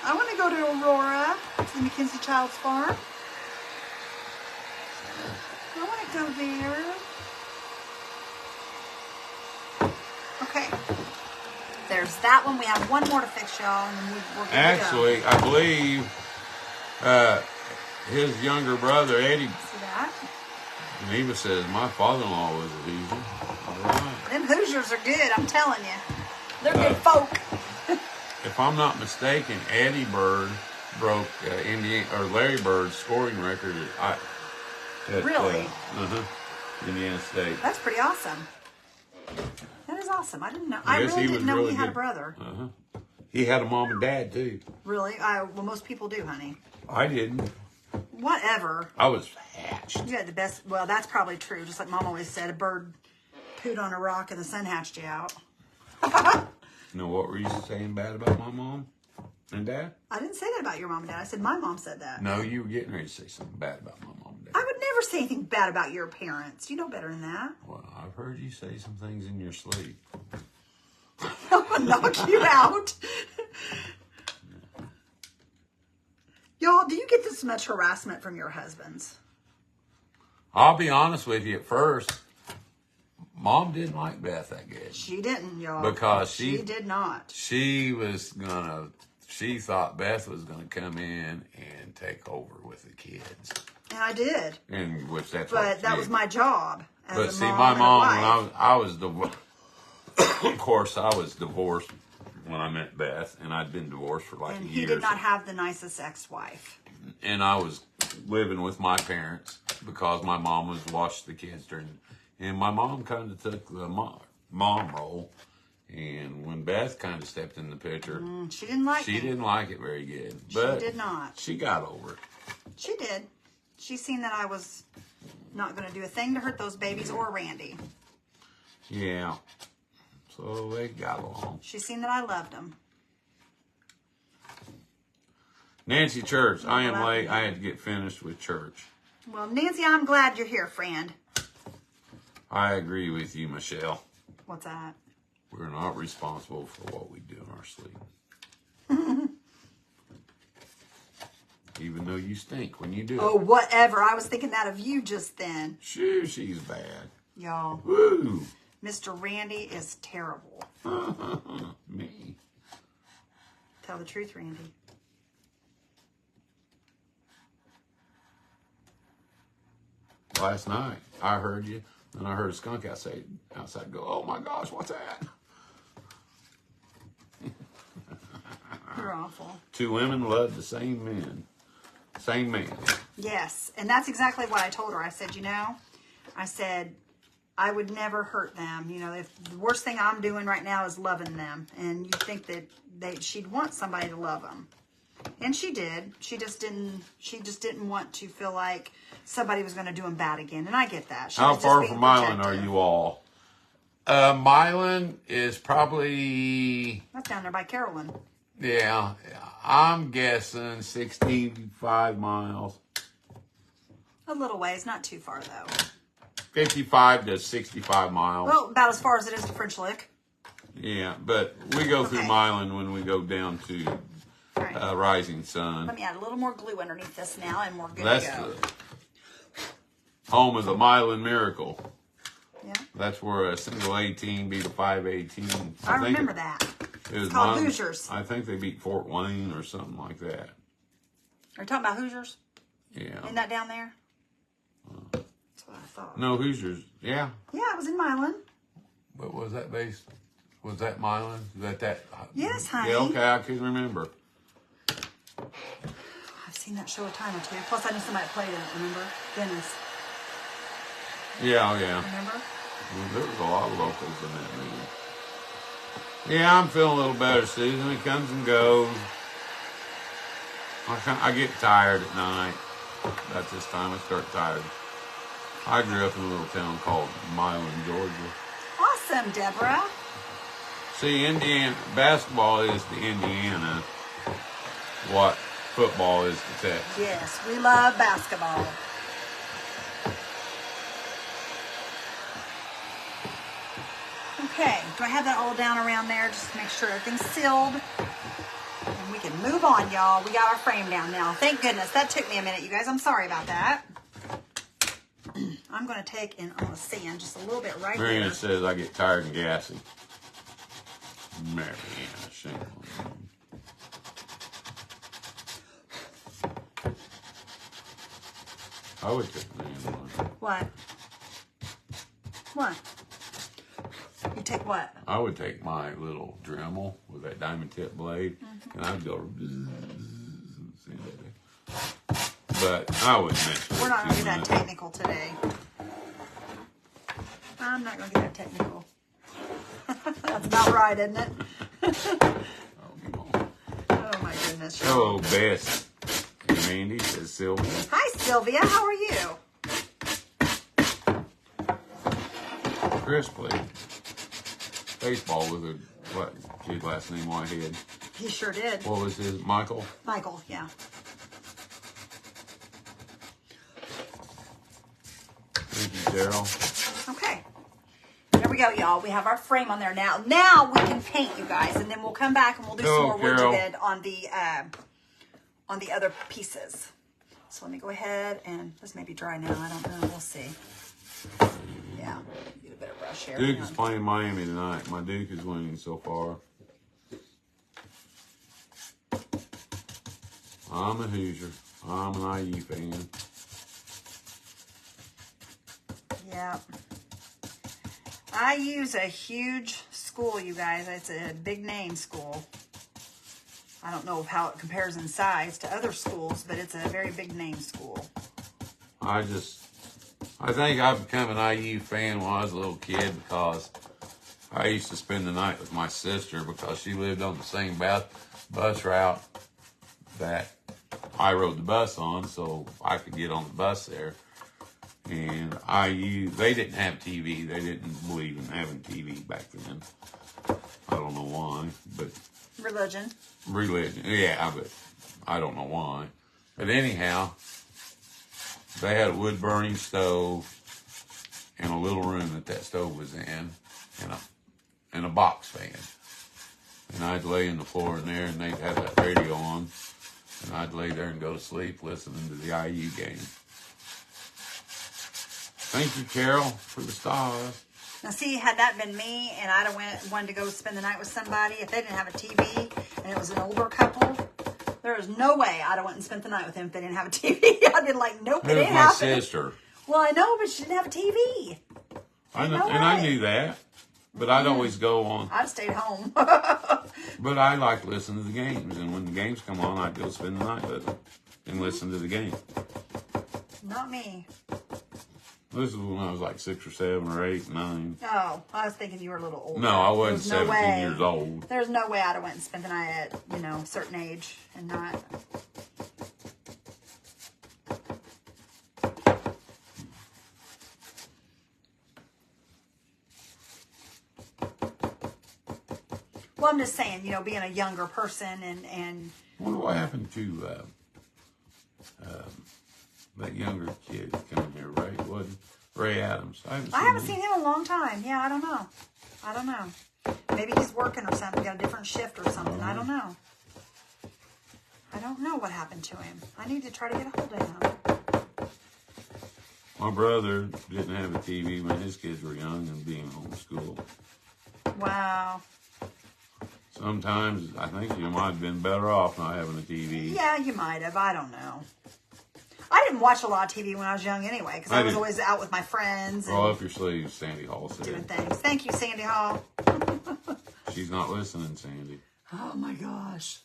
I want to go to Aurora, to the Mackenzie Child's Farm. I want to go there. Okay. There's that one. We have one more to fix, y'all, and then we're good Actually, to I believe his younger brother, Eddie, go. See that? Neva says, my father-in-law was a Hoosier. All right. Them Hoosiers are good, I'm telling you. They're good folk. If I'm not mistaken, Eddie Bird broke Larry Bird's scoring record At, Really? Indiana State. That's pretty awesome. That is awesome. I didn't know. I guess really he was didn't know really he had a good. brother. He had a mom and dad too. Really? Well, most people do, honey. I didn't. Whatever. I was hatched. You had the best. Well, that's probably true. Just like Mom always said, a bird pooed on a rock and the sun hatched you out. You know what were you saying bad about my mom and dad? I didn't say that about your mom and dad. I said my mom said that. No, you were getting ready to say something bad about my mom and dad. I would never say anything bad about your parents. You know better than that. Well, I've heard you say some things in your sleep. I'm gonna knock you out. Y'all, do you get this much harassment from your husbands? I'll be honest with you. At first, Mom didn't like Beth that good. She didn't, y'all. Because she did not. She thought Beth was gonna come in and take over with the kids. And I did. And which that's But what that was my job. As But a see, mom my and a mom, wife. when I was divorced, of course, I was divorced when I met Beth, and I'd been divorced for like And a he year. did not have the nicest ex-wife. And I was living with my parents because my mom was watching the kids during, and my mom kind of took the mom role. And when Beth kind of stepped in the picture, She didn't like she it. didn't like it very good. But She did not. She got over it. She did. She seen that I was not going to do a thing to hurt those babies or Randy. Yeah. So they got along. She seen that I loved them. Nancy Church, I am Love late. you. I had to get finished with church. Well, Nancy, I'm glad you're here, friend. I agree with you, Michelle. What's that? We're not responsible for what we do in our sleep. Even though you stink when you do Oh, it. whatever. I was thinking that of you just then. Shoo, she's bad. Y'all, Woo! Mr. Randy is terrible. Me. Tell the truth, Randy. Last night, I heard you, and I heard a skunk outside go, oh my gosh, what's that? You're awful. Two women love the same men. Same man. Yes, and that's exactly what I told her. I said, I said, I would never hurt them. You know, if the worst thing I'm doing right now is loving them, and you think that she'd want somebody to love them, and she did. She just didn't want to feel like somebody was going to do them bad again, and I get that. She How was just far being from Milan are protective. you all? Milan is probably, That's down there by Carolyn. yeah, I'm guessing 65 miles. A little ways, not too far though. 55 to 65 miles. Well, about as far as it is to French Lick. Yeah, but we go through Okay. Milan when we go down to All right. Rising Sun. Let me add a little more glue underneath this now, and we're good That's to go. the home of the Milan Miracle. Yeah, That's where a single A team beat a 5A team. I remember that. It was It's called Milan- Hoosiers. I think they beat Fort Wayne or something like that. Are you talking about Hoosiers? Yeah. Isn't that down there? That's what I thought. No, Hoosiers. Yeah. Yeah, it was in Milan. But was that based? Was that Milan? Was that? Yes, honey. Yeah, okay, I can remember. I've seen that show a time or two. Plus, I knew somebody that played in it, remember? Dennis, Yeah, yeah. remember? Well, there was a lot of locals in that movie. Yeah, I'm feeling a little better, Susan. It comes and goes. I get tired at night. About this time, I start tired. I grew up in a little town called Milan, Georgia. Awesome, Deborah. See, Indiana basketball is to Indiana what football is to Texas. Yes, we love basketball. Okay, do I have that all down around there just to make sure everything's sealed? And we can move on, y'all. We got our frame down now. Thank goodness. That took me a minute, you guys. I'm sorry about that. I'm going to take and I'm going to sand just a little bit right Mariana here. says I get tired and gassy. Mariana, shame on you. I would take man one. What? What? You take what? I would take my little Dremel with that diamond tip blade, and I'd go. but I wouldn't mess with it. We're not going to too get that much. technical today. I'm not going to get that technical. That's about right, isn't it? Oh my goodness. Hello, Bess. And Mandy, says Sylvia. Hi, Sylvia. How are you? Chris played baseball with a, what, kid last name Whitehead. He sure did. What was his, Michael? Michael, yeah. Thank you, Daryl. Okay. There we go, y'all. We have our frame on there now. Now we can paint, you guys, and then we'll come back and we'll do some more Carol. wood on the other pieces. So let me go ahead and this may be dry now. I don't know. We'll see. Yeah. Get a better brush here. Duke Hang is on. playing Miami tonight. My Duke is winning so far. I'm a Hoosier. I'm an IU fan. Yeah. I use a huge school, you guys. It's a big name school. I don't know how it compares in size to other schools, but it's a very big name school. I think I became an IU fan when I was a little kid because I used to spend the night with my sister because she lived on the same bus route that I rode the bus on, so I could get on the bus there. And IU, they didn't have TV. They didn't believe in having TV back then. I don't know why, but Religion. yeah, but I don't know why. But anyhow, they had a wood burning stove and a little room that stove was in, and a box fan. And I'd lay in the floor in there, and they'd have that radio on, and I'd lay there and go to sleep listening to the IU game. Thank you, Carol, for the stars. Now, see, had that been me and I'd have wanted to go spend the night with somebody, if they didn't have a TV and it was an older couple, there is no way I'd have went and spent the night with them if they didn't have a TV. I'd been like, nope, it Who's ain't my happening. sister? Well, I know, but she didn't have a TV. I know, No and I way. knew that, but I'd always go on. I'd stayed home. But I like listening to the games, and when the games come on, I'd go spend the night with them and listen to the game. Not me. This was when I was like 6 or 7 or 8, 9. Oh, I was thinking you were a little older. No, I wasn't There's no 17 way. years old. There's no way I'd have went and spent the night at, a certain age and not. Well, I'm just saying, being a younger person and I wonder what happened to that younger kid coming here, Ray? Wasn't Ray Adams? I haven't seen him in a long time. Yeah, I don't know. Maybe he's working or something, got a different shift or something. I don't know. I don't know what happened to him. I need to try to get a hold of him. My brother didn't have a TV when his kids were young and being homeschooled. Wow. Sometimes I think you might have been better off not having a TV. Yeah, you might have. I don't know. I didn't watch a lot of TV when I was young anyway, because I was always out with my friends and Roll up your sleeves, Sandy Hall doing said. things. Thank you, Sandy Hall. She's not listening, Sandy. Oh my gosh.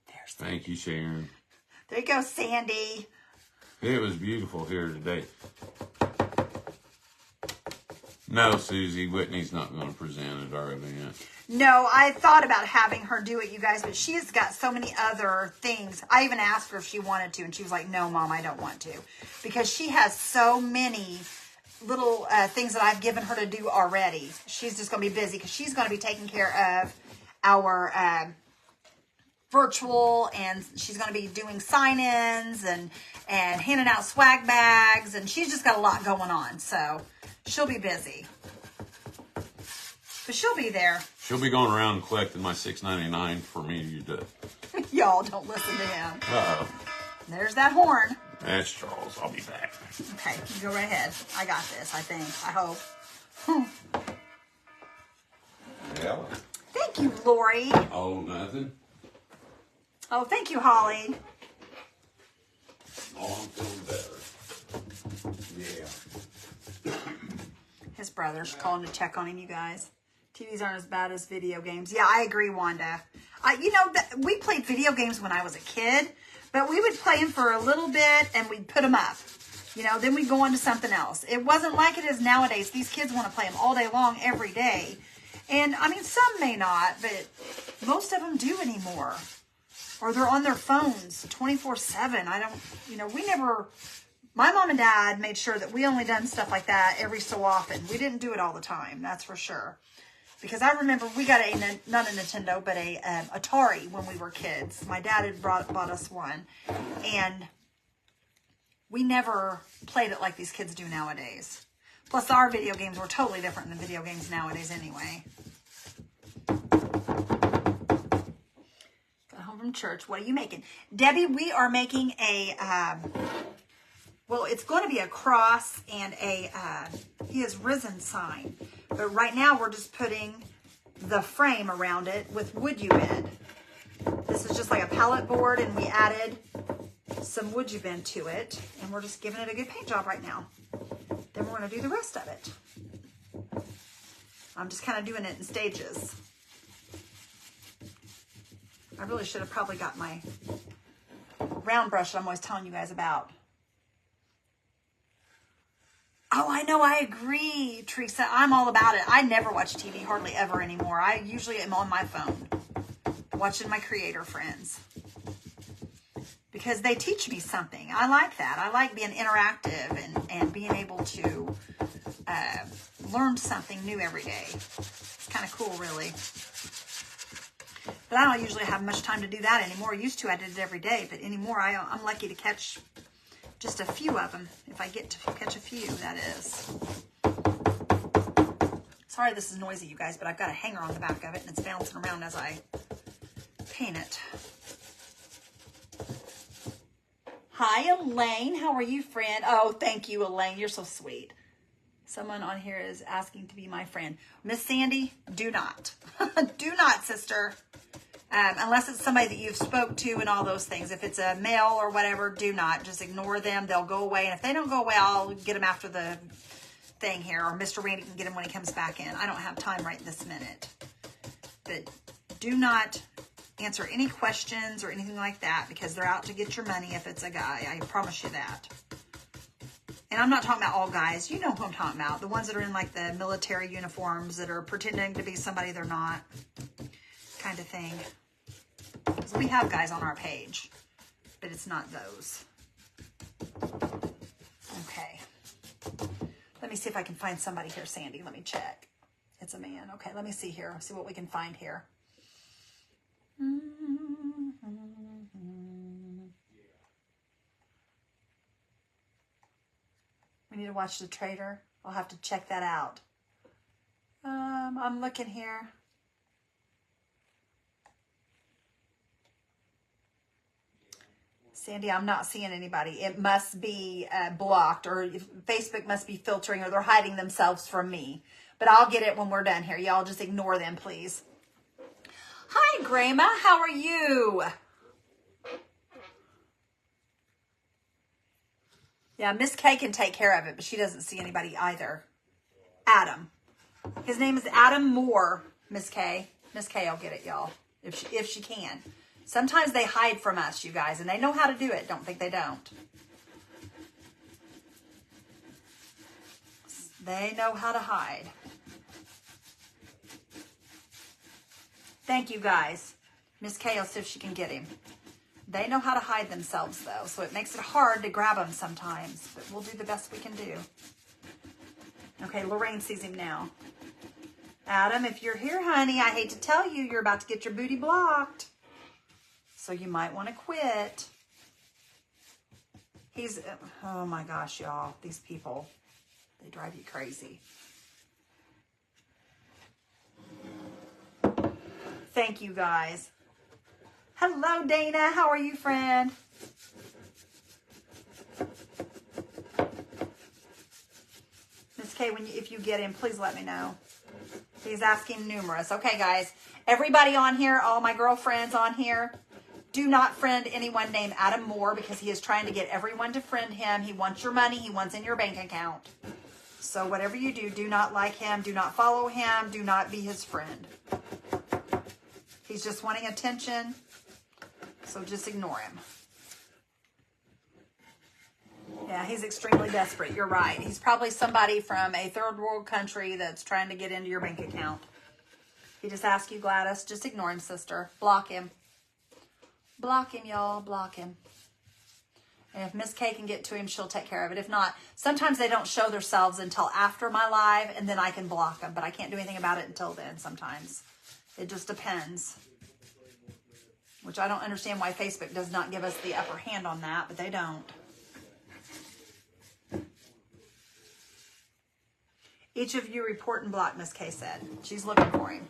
There's. Thank you, Sharon. There you go, Sandy. It was beautiful here today. No, Susie, Whitney's not going to present at our event. No, I thought about having her do it, you guys, but she has got so many other things. I even asked her if she wanted to, and she was like, no, Mom, I don't want to. Because she has so many little things that I've given her to do already. She's just going to be busy because she's going to be taking care of our virtual, and she's going to be doing sign-ins and handing out swag bags, and she's just got a lot going on, so she'll be busy. But she'll be there. She'll be going around collecting my $6.99 for me to. Y'all don't listen to him. Uh-oh. There's that horn. That's Charles. I'll be back. Okay, you go right ahead. I got this, I think. I hope. Yeah. Thank you, Lori. Oh, nothing. Oh, thank you, Holly. Oh, I'm feeling better. Yeah. His brother's calling to check on him, you guys. TVs aren't as bad as video games. Yeah, I agree, Wanda. We played video games when I was a kid, but we would play them for a little bit and we'd put them up. Then we'd go on to something else. It wasn't like it is nowadays. These kids want to play them all day long, every day. And, some may not, but most of them do anymore. Or they're on their phones 24/7. My mom and dad made sure that we only done stuff like that every so often. We didn't do it all the time, that's for sure. Because I remember we got not a Nintendo, but a Atari when we were kids. My dad had bought us one. And we never played it like these kids do nowadays. Plus, our video games were totally different than video games nowadays anyway. Got home from church. What are you making? Debbie, we are making it's going to be a cross and a He is risen sign. But right now, we're just putting the frame around it with woodubend. This is just like a pallet board, and we added some woodubend to it, and we're just giving it a good paint job right now. Then we're going to do the rest of it. I'm just kind of doing it in stages. I really should have probably got my round brush that I'm always telling you guys about. Oh, I know, I agree, Teresa. I'm all about it. I never watch TV hardly ever anymore. I usually am on my phone watching my creator friends because they teach me something. I like that. I like being interactive and being able to learn something new every day. It's kind of cool, really. But I don't usually have much time to do that anymore. Used to, I did it every day, but anymore, I'm lucky to catch just a few of them. If I get to catch a few, that is. Sorry this is noisy, you guys, but I've got a hanger on the back of it, and it's bouncing around as I paint it. Hi, Elaine. How are you, friend? Oh, thank you, Elaine. You're so sweet. Someone on here is asking to be my friend. Miss Sandy, do not. Do not, sister. Unless it's somebody that you've spoke to and all those things. If it's a male or whatever, do not. Just ignore them. They'll go away. And if they don't go away, I'll get them after the thing here. Or Mr. Randy can get him when he comes back in. I don't have time right this minute. But do not answer any questions or anything like that because they're out to get your money if it's a guy. I promise you that. And I'm not talking about all guys. You know who I'm talking about. The ones that are in like the military uniforms that are pretending to be somebody they're not. Kind of thing. Because we have guys on our page. But it's not those. Okay. Let me see if I can find somebody here, Sandy. Let me check. It's a man. Okay, let me see here. See what we can find here. We need to watch The Trader. I'll have to check that out. I'm looking here. Sandy, I'm not seeing anybody. It must be blocked, or Facebook must be filtering, or they're hiding themselves from me. But I'll get it when we're done here. Y'all just ignore them, please. Hi, Grandma. How are you? Yeah, Miss K can take care of it, but she doesn't see anybody either. Adam. His name is Adam Moore, Miss K. Miss K will get it, y'all, if she can. Sometimes they hide from us, you guys, and they know how to do it. Don't think they don't. They know how to hide. Thank you, guys. Miss K will see if she can get him. They know how to hide themselves, though, so it makes it hard to grab them sometimes, but we'll do the best we can do. Okay, Lorraine sees him now. Adam, if you're here, honey, I hate to tell you, you're about to get your booty blocked. So you might want to quit. He's, oh my gosh, y'all, these people, they drive you crazy. Thank you, guys. Hello, Dana. How are you, friend? Miss K, if you get him, please let me know. He's asking numerous. Okay, guys. Everybody on here, all my girlfriends on here, do not friend anyone named Adam Moore because he is trying to get everyone to friend him. He wants your money. He wants in your bank account. So whatever you do, do not like him. Do not follow him. Do not be his friend. He's just wanting attention, so just ignore him. Yeah, he's extremely desperate. You're right. He's probably somebody from a third world country that's trying to get into your bank account. He just asked you, Gladys. Just ignore him, sister. Block him. Block him, y'all. Block him. And if Miss K can get to him, she'll take care of it. If not, sometimes they don't show themselves until after my live, and then I can block them. But I can't do anything about it until then sometimes. It just depends. Which I don't understand why Facebook does not give us the upper hand on that, but they don't. Each of you report and block, Miss K said. She's looking for him.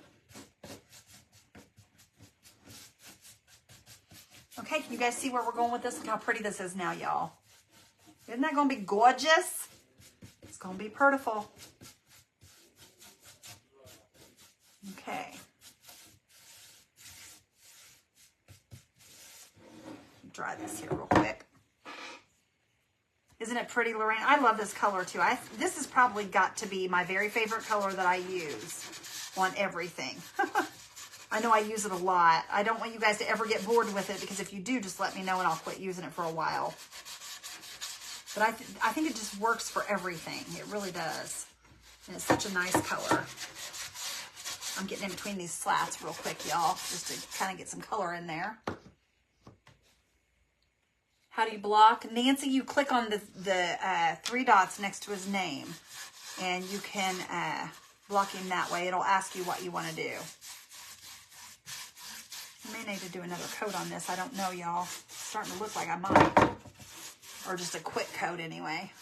Okay, can you guys see where we're going with this? Look how pretty this is now, y'all. Isn't that going to be gorgeous? It's going to be beautiful. Okay. Dry this here real quick. Isn't it pretty, Lorraine? I love this color too. This has probably got to be my very favorite color that I use on everything. I know I use it a lot. I don't want you guys to ever get bored with it, because if you do, just let me know and I'll quit using it for a while. But I think it just works for everything. It really does. And it's such a nice color. I'm getting in between these slats real quick, y'all, just to kind of get some color in there. How do you block? Nancy, you click on the 3 dots next to his name, and you can block him that way. It'll ask you what you want to do. I may need to do another coat on this. I don't know, y'all. It's starting to look like I might. Or just a quick coat anyway.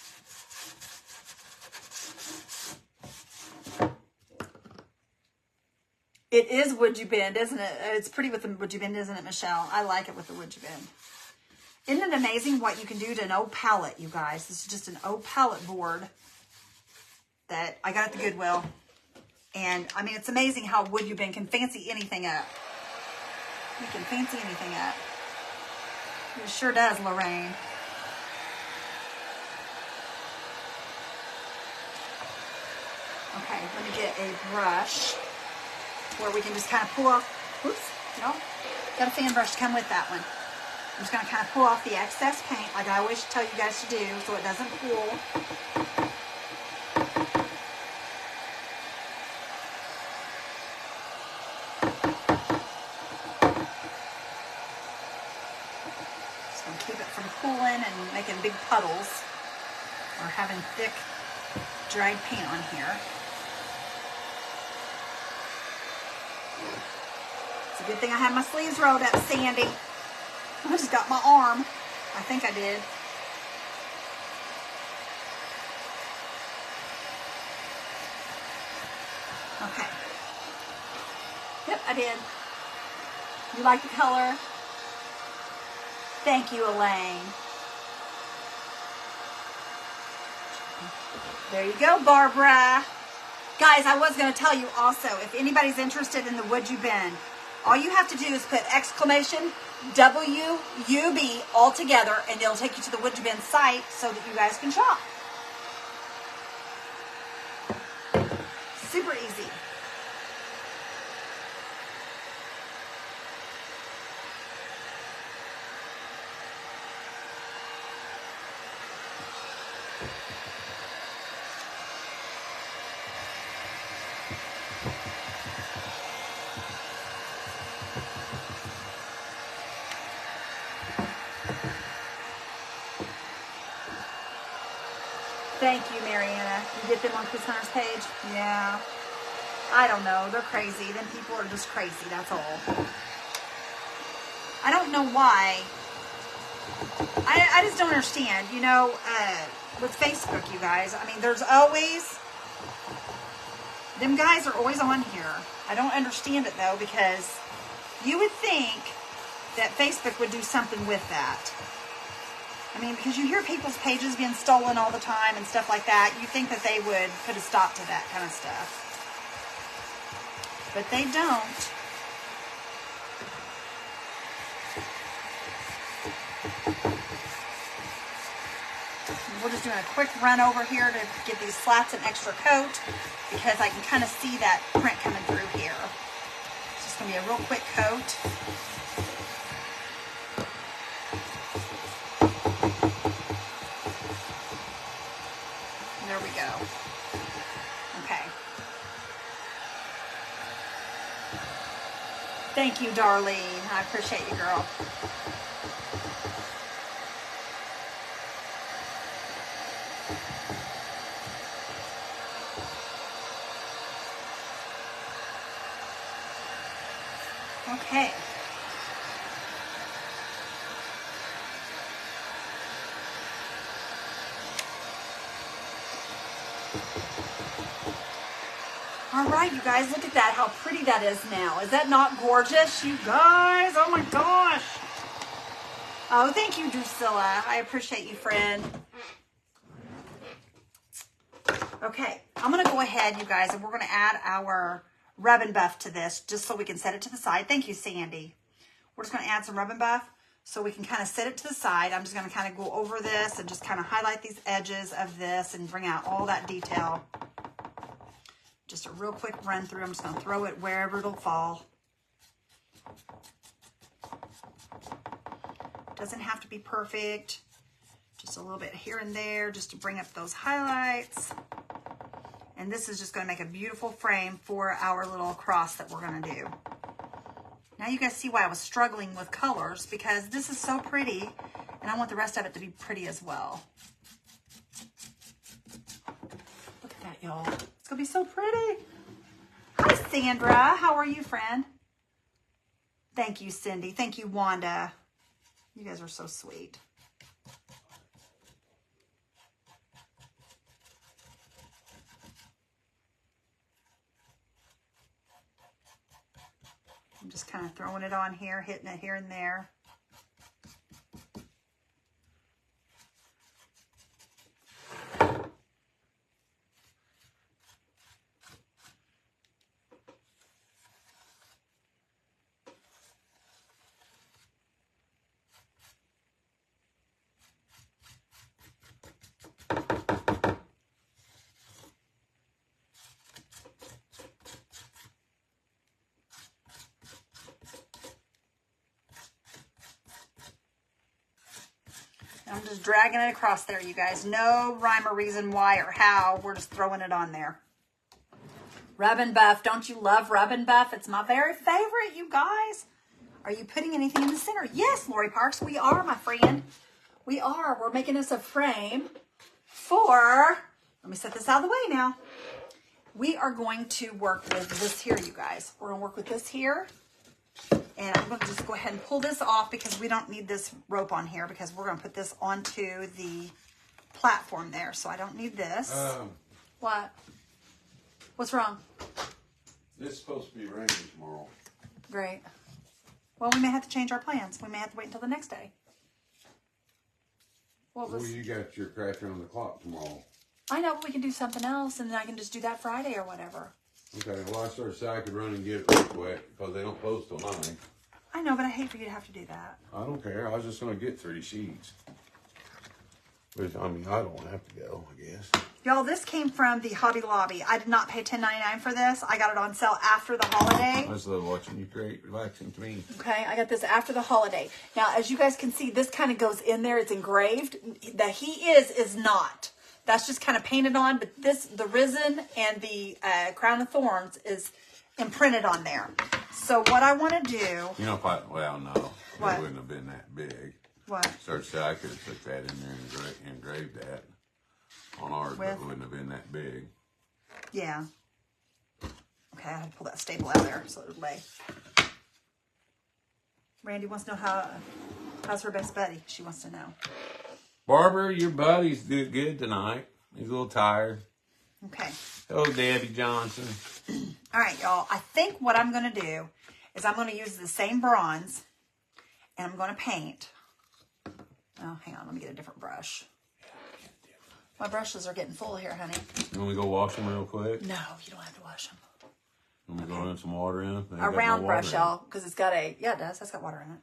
It is woodubend, isn't it? It's pretty with the woodubend, isn't it, Michelle? I like it with the woodubend. Isn't it amazing what you can do to an old palette, you guys? This is just an old palette board that I got at the Goodwill. And, I mean, it's amazing how woodubend can fancy anything up. You can fancy anything up. It sure does, Lorraine. Okay, let me get a brush where we can just kind of pull off. Oops, no. Got a fan brush to come with that one. I'm just going to kind of pull off the excess paint like I always tell you guys to do so it doesn't pool. Just going to keep it from pooling and making big puddles or having thick dried paint on here. It's a good thing I have my sleeves rolled up, Sandy. I just got my arm. I think I did. Okay. Yep, I did. You like the color? Thank you, Elaine. There you go, Barbara. Guys, I was going to tell you also, if anybody's interested in the woodubend, all you have to do is put exclamation WUB all together, and it'll take you to the woodubend site so that you guys can shop. Super easy. Thank you, Mariana. You get them on Chris Hunter's page? Yeah. I don't know. They're crazy. Then people are just crazy. That's all. I don't know why. I just don't understand. You know, with Facebook, you guys, I mean, there's always... Them guys are always on here. I don't understand it, though, because you would think that Facebook would do something with that. I mean, because you hear people's pages being stolen all the time and stuff like that. You think that they would put a stop to that kind of stuff. But they don't. We're just doing a quick run over here to give these slats an extra coat because I can kind of see that print coming through here. It's just going to be a real quick coat. There we go. Okay. Thank you, Darlene. I appreciate you, girl. Okay. All right, you guys, look at that, how pretty that is now. Is that not gorgeous, you guys? Oh my gosh. Oh, thank you, Drusilla. I appreciate you, friend. Okay, I'm going to go ahead, you guys, and we're going to add our rub and buff to this just so we can set it to the side. Thank you, Sandy. We're just going to add some rub and buff so we can kind of set it to the side. I'm just going to kind of go over this and just kind of highlight these edges of this and bring out all that detail. Just a real quick run through. I'm just going to throw it wherever it'll fall. Doesn't have to be perfect. Just a little bit here and there just to bring up those highlights. And this is just going to make a beautiful frame for our little cross that we're going to do. Now you guys see why I was struggling with colors, because this is so pretty and I want the rest of it to be pretty as well. Look at that, y'all. It's going to be so pretty. Hi, Sandra. How are you, friend? Thank you, Cindy. Thank you, Wanda. You guys are so sweet. I'm just kind of throwing it on here, hitting it here and there. I'm just dragging it across there, you guys. No rhyme or reason why or how. We're just throwing it on there. Rub and buff. Don't you love rub and buff? It's my very favorite, you guys. Are you putting anything in the center? Yes, Lori Parks, we are, my friend. We are. We're making us a frame for, let me set this out of the way now. We are going to work with this here, you guys. We're going to work with this here. And I'm going to just go ahead and pull this off because we don't need this rope on here because we're going to put this onto the platform there. So I don't need this. What? What's wrong? It's supposed to be raining tomorrow. Great. Well, we may have to change our plans. We may have to wait until the next day. What was? Well, you got your cracker on the clock tomorrow. I know, but we can do something else, and then I can just do that Friday or whatever. Okay, well, I sort of said I could run and get it real quick because they don't close till 9. I know, but I hate for you to have to do that. I don't care. I was just going to get 3 sheets. Which, I mean, I don't have to go, I guess. Y'all, this came from the Hobby Lobby. I did not pay $10.99 for this. I got it on sale after the holiday. I just love watching you create relaxing to me. Okay, I got this after the holiday. Now, as you guys can see, this kind of goes in there. It's engraved. The he is not. That's just kind of painted on, but this, the risen and the crown of thorns is imprinted on there. So what I want to do... You know, if I, well, no. What? It wouldn't have been that big. What? Search said I could have put that in there and engraved that on ours, but it wouldn't have been that big. Yeah. Okay, I had to pull that staple out of there so it would lay. Randy wants to know how's her best buddy. She wants to know. Barbara, your buddy's did good tonight. He's a little tired. Okay. Hello, Debbie Johnson. All right, y'all. I think what I'm going to do is I'm going to use the same bronze and I'm going to paint. Oh, hang on. Let me get a different brush. My brushes are getting full here, honey. You want me to go wash them real quick? No, you don't have to wash them. You want me to go run some water in? A round brush, y'all, because it's got a, yeah, it does. That's got water in it.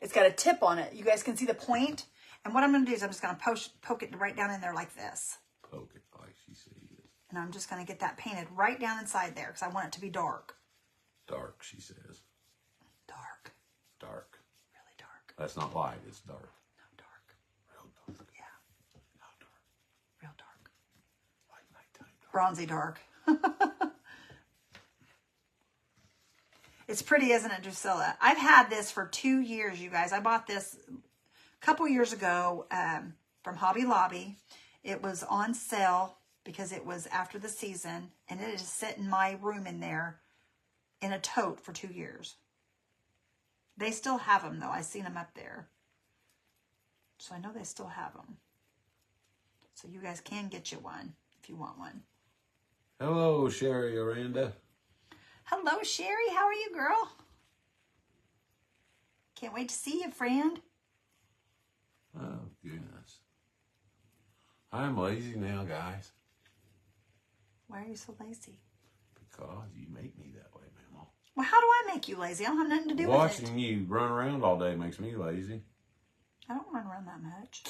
It's got a tip on it. You guys can see the point. And what I'm going to do is I'm just going to poke it right down in there like this. Poke it like she said. And I'm just going to get that painted right down inside there because I want it to be dark. Dark, she says. Dark. Dark. Really dark. That's not light, it's dark. No, dark. Real dark. Yeah. How dark? Real dark. Like nighttime dark. Bronzy dark. It's pretty, isn't it, Drusilla? I've had this for 2 years, you guys. I bought this a couple years ago from Hobby Lobby. It was on sale because it was after the season, and it is sit in my room in there in a tote for 2 years. They still have them, though. I seen them up there. So I know they still have them. So you guys can get you one if you want one. Hello, Sherry Aranda. Hello, Sherry. How are you, girl? Can't wait to see you, friend. Oh, goodness. I'm lazy now, guys. Why are you so lazy? Because you make me that way, Mama. Well, how do I make you lazy? I don't have nothing to do with it. Watching you run around all day makes me lazy. I don't run around that much.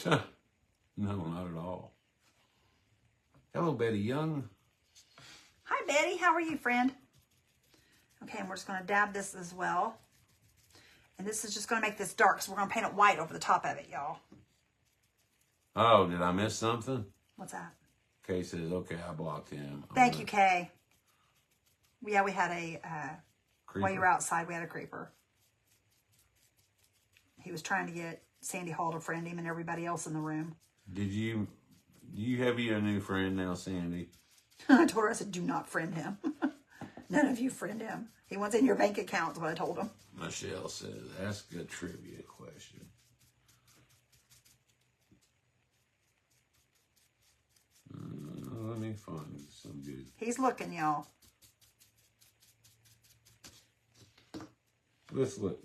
No, not at all. Hello, Betty Young. Hi, Betty. How are you, friend? Okay, and we're just going to dab this as well. And this is just going to make this dark, so we're going to paint it white over the top of it, y'all. Oh, did I miss something? What's that? Kay says, okay, I blocked him. Thank you, Kay. Yeah, we had a, Creeper. while you were outside, we had a creeper. He was trying to get Sandy Hall to friend him and everybody else in the room. Do you have you a new friend now, Sandy? I told her, I said, do not friend him. None of you friend him. He wants in your bank account, is what I told him. Michelle says, ask a trivia question. Let me find some good. He's looking, y'all. Let's look.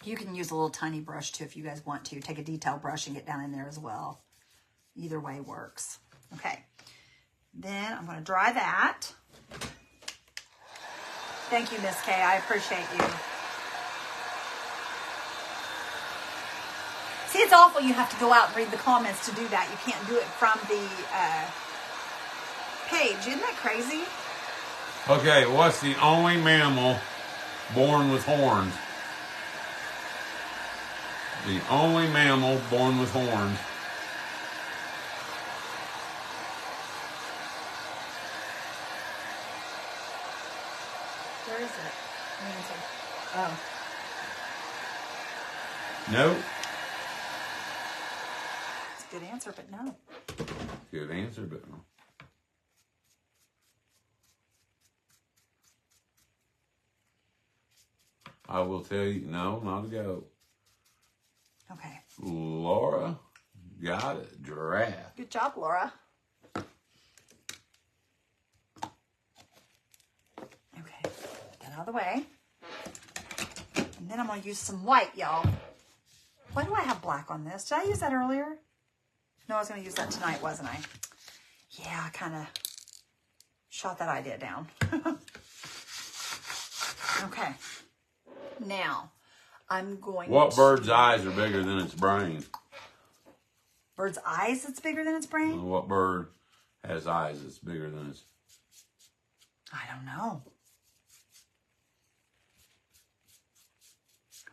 You can use a little tiny brush too if you guys want to. Take a detail brush and get down in there as well. Either way works. Okay. Then I'm going to dry that. Thank you, Miss Kay. I appreciate you. See, it's awful you have to go out and read the comments to do that. You can't do it from the page. Isn't that crazy? Okay, what's the only mammal born with horns? The only mammal born with horns. Where is it? Answer. Oh. Nope. It's a good answer, but no. Good answer, but no. I will tell you, no, not a goat. Okay. Laura got it. Giraffe. Good job, Laura. Okay, put that out of the way. And then I'm going to use some white, y'all. Why do I have black on this? Did I use that earlier? No, I was going to use that tonight, wasn't I? Yeah, I kind of shot that idea down. Okay. Now, I'm going What to... bird's eyes are bigger than its brain? Bird's eyes that's bigger than its brain? What bird has eyes that's bigger than its... I don't know.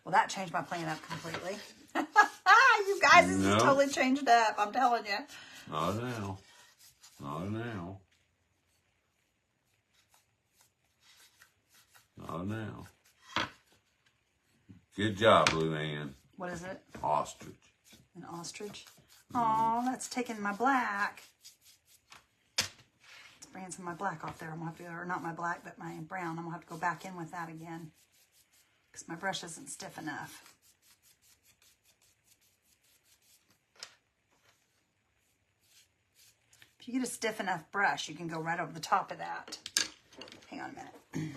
Well, that changed my plan up completely. You guys, this Nope. is totally changed up. I'm telling you. Not now. Not now. Not now. Good job, Blue Ann. What is it? Ostrich. An ostrich? Oh, that's taking my black. It's bringing some of my black off there. I'm going to have to, or not my black, but my brown. I'm going to have to go back in with that again because my brush isn't stiff enough. If you get a stiff enough brush, you can go right over the top of that. Hang on a minute.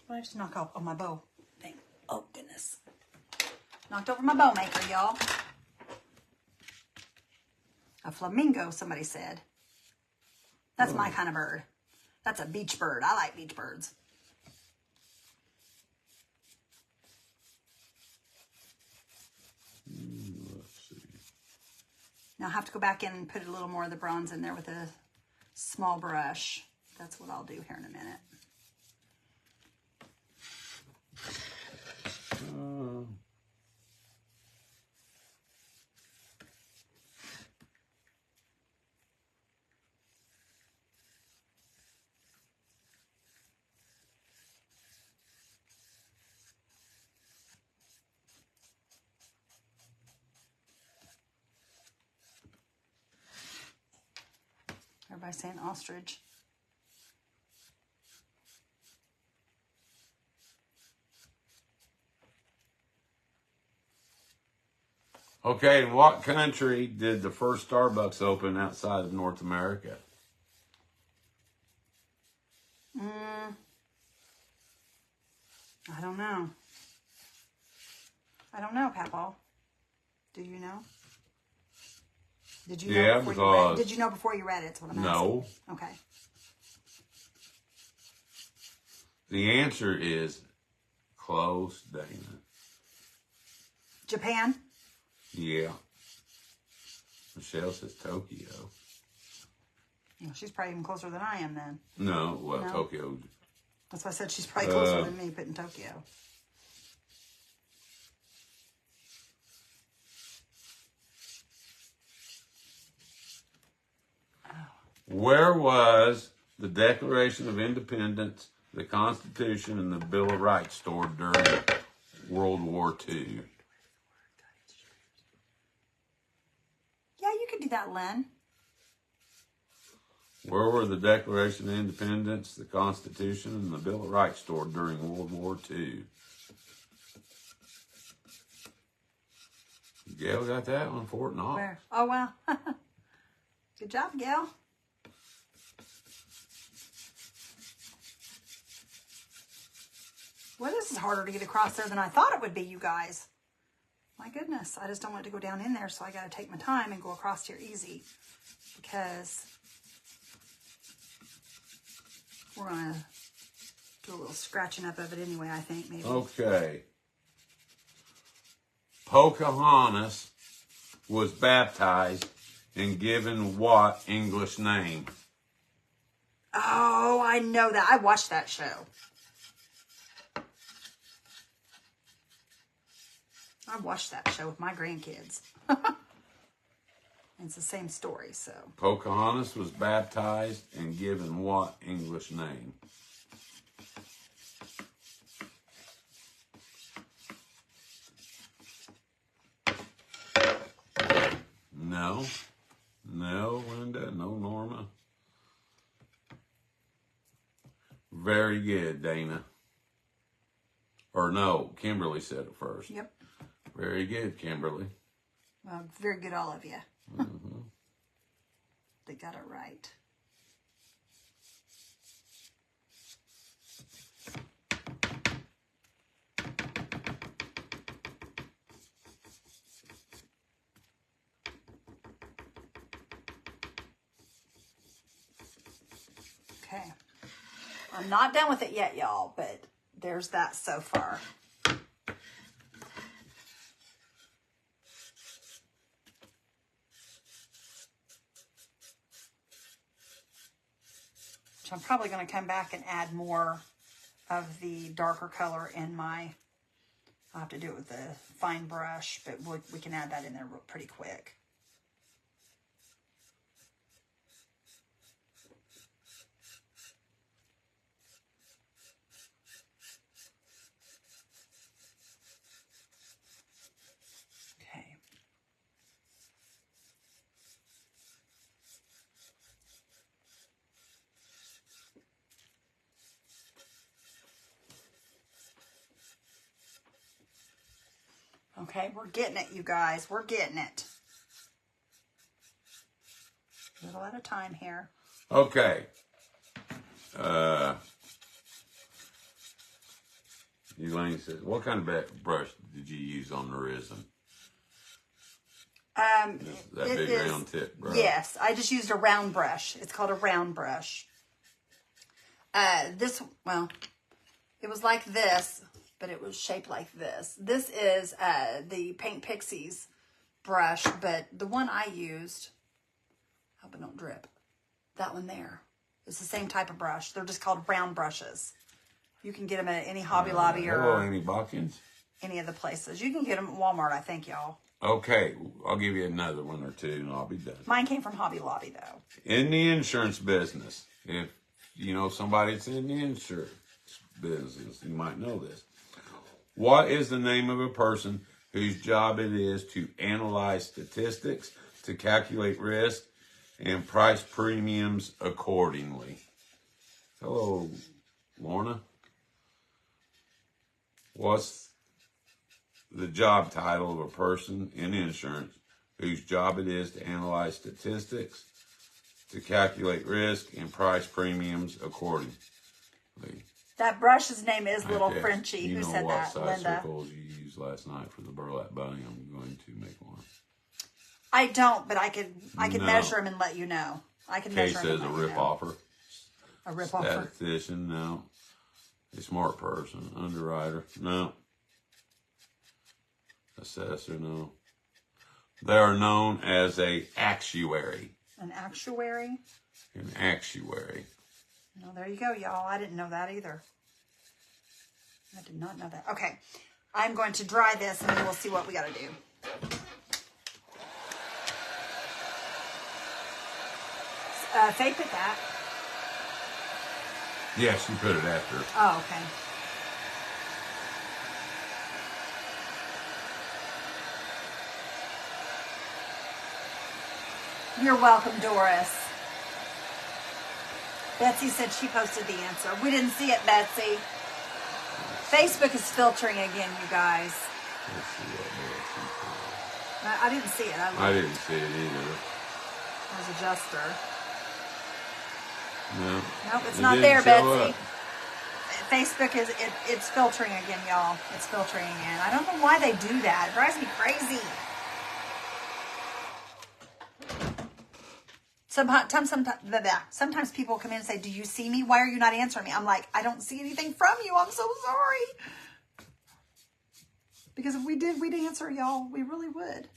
What did I just knock off on my bow thing? Oh, goodness. Knocked over my bow maker, y'all. A flamingo, somebody said. That's my kind of bird. That's a beach bird. I like beach birds. Let's see. Now I have to go back in and put a little more of the bronze in there with a small brush. That's what I'll do here in a minute. Everybody's saying ostrich. Okay, in what country did the first Starbucks open outside of North America? I don't know. I don't know, Papa. Do you know? Did you know Yeah, before you read? because Did you know before you read it? That's what I'm asking. no. Okay. The answer is close, Dana. Japan? Yeah. Michelle says Tokyo. Well, she's probably even closer than I am then. No, well, No. Tokyo. That's why I said she's probably closer than me putting Tokyo. Where was the Declaration of Independence, the Constitution, and the Bill of Rights stored during World War II? Yeah, you could do that, Len. Where were the Declaration of Independence, the Constitution, and the Bill of Rights stored during World War II? Gail got that one, Fort Knox. Where? Oh, wow. Good job, Gail. Well, this is harder to get across there than I thought it would be, you guys. My goodness, I just don't want it to go down in there, so I got to take my time and go across here easy. Because we're going to do a little scratching up of it anyway, I think, maybe. Okay. Pocahontas was baptized and given what English name? Oh, I know that. I watched that show. I watched that show with my grandkids. It's the same story, so. Pocahontas was baptized and given what English name? No. No, Linda. No, Norma. Very good, Dana. Or no, Kimberly said it first. Yep. Very good, Kimberly. Well, very good, all of you. Mm-hmm. They got it right. Okay. I'm not done with it yet, y'all, but there's that so far. I'm probably going to come back and add more of the darker color in my, I'll have to do it with a fine brush, but we can add that in there pretty quick. Okay. Okay, we're getting it, you guys. We're getting it. A little at a time here. Okay. Elaine says, what kind of brush did you use on the resin? That big round tip brush. Yes, I just used a round brush. It's called a round brush. Well, it was like this, but it was shaped like this. This is the Paint Pixies brush, but the one I used, I hope it don't drip. That one there. It's the same type of brush. They're just called round brushes. You can get them at any Hobby Lobby Hello, or Amy Botkins. any of the places. You can get them at Walmart, I think, y'all. Okay, I'll give you another one or two, and I'll be done. Mine came from Hobby Lobby, though. In the insurance business, if you know somebody that's in the insurance business, you might know this. What is the name of a person whose job it is to analyze statistics, to calculate risk, and price premiums accordingly? Hello, Lorna. What's the job title of a person in insurance whose job it is to analyze statistics, to calculate risk, and price premiums accordingly? That brush's name is Little Okay. Frenchie. You Who know said what that? size Linda. circles you used last night for the burlap bunny? I'm going to make one. I don't, but I could No. measure them and let you know. I can Kay measure says them a and let you know. rip-offer. A rip-offer. Statistician, no. A smart person. Underwriter, no. Assessor, no. They are known as a actuary. An actuary? An actuary. No, there you go, y'all. I didn't know that either. I did not know that. Okay. I'm going to dry this and then we'll see what we got to do. Faye put that. Yes, you put it after. Oh, okay. You're welcome, Doris. Betsy said she posted the answer. We didn't see it, Betsy. Facebook is filtering again, you guys. Let's see what I didn't see it. I didn't see it either. There's adjuster. No. Nope, it's It not didn't there, show Betsy. up. Facebook it's filtering again, y'all. It's filtering again. I don't know why they do that. It drives me crazy. Sometimes people come in and say, "Do you see me? Why are you not answering me?" I'm like, "I don't see anything from you. I'm so sorry." Because if we did, we'd answer, y'all. We really would.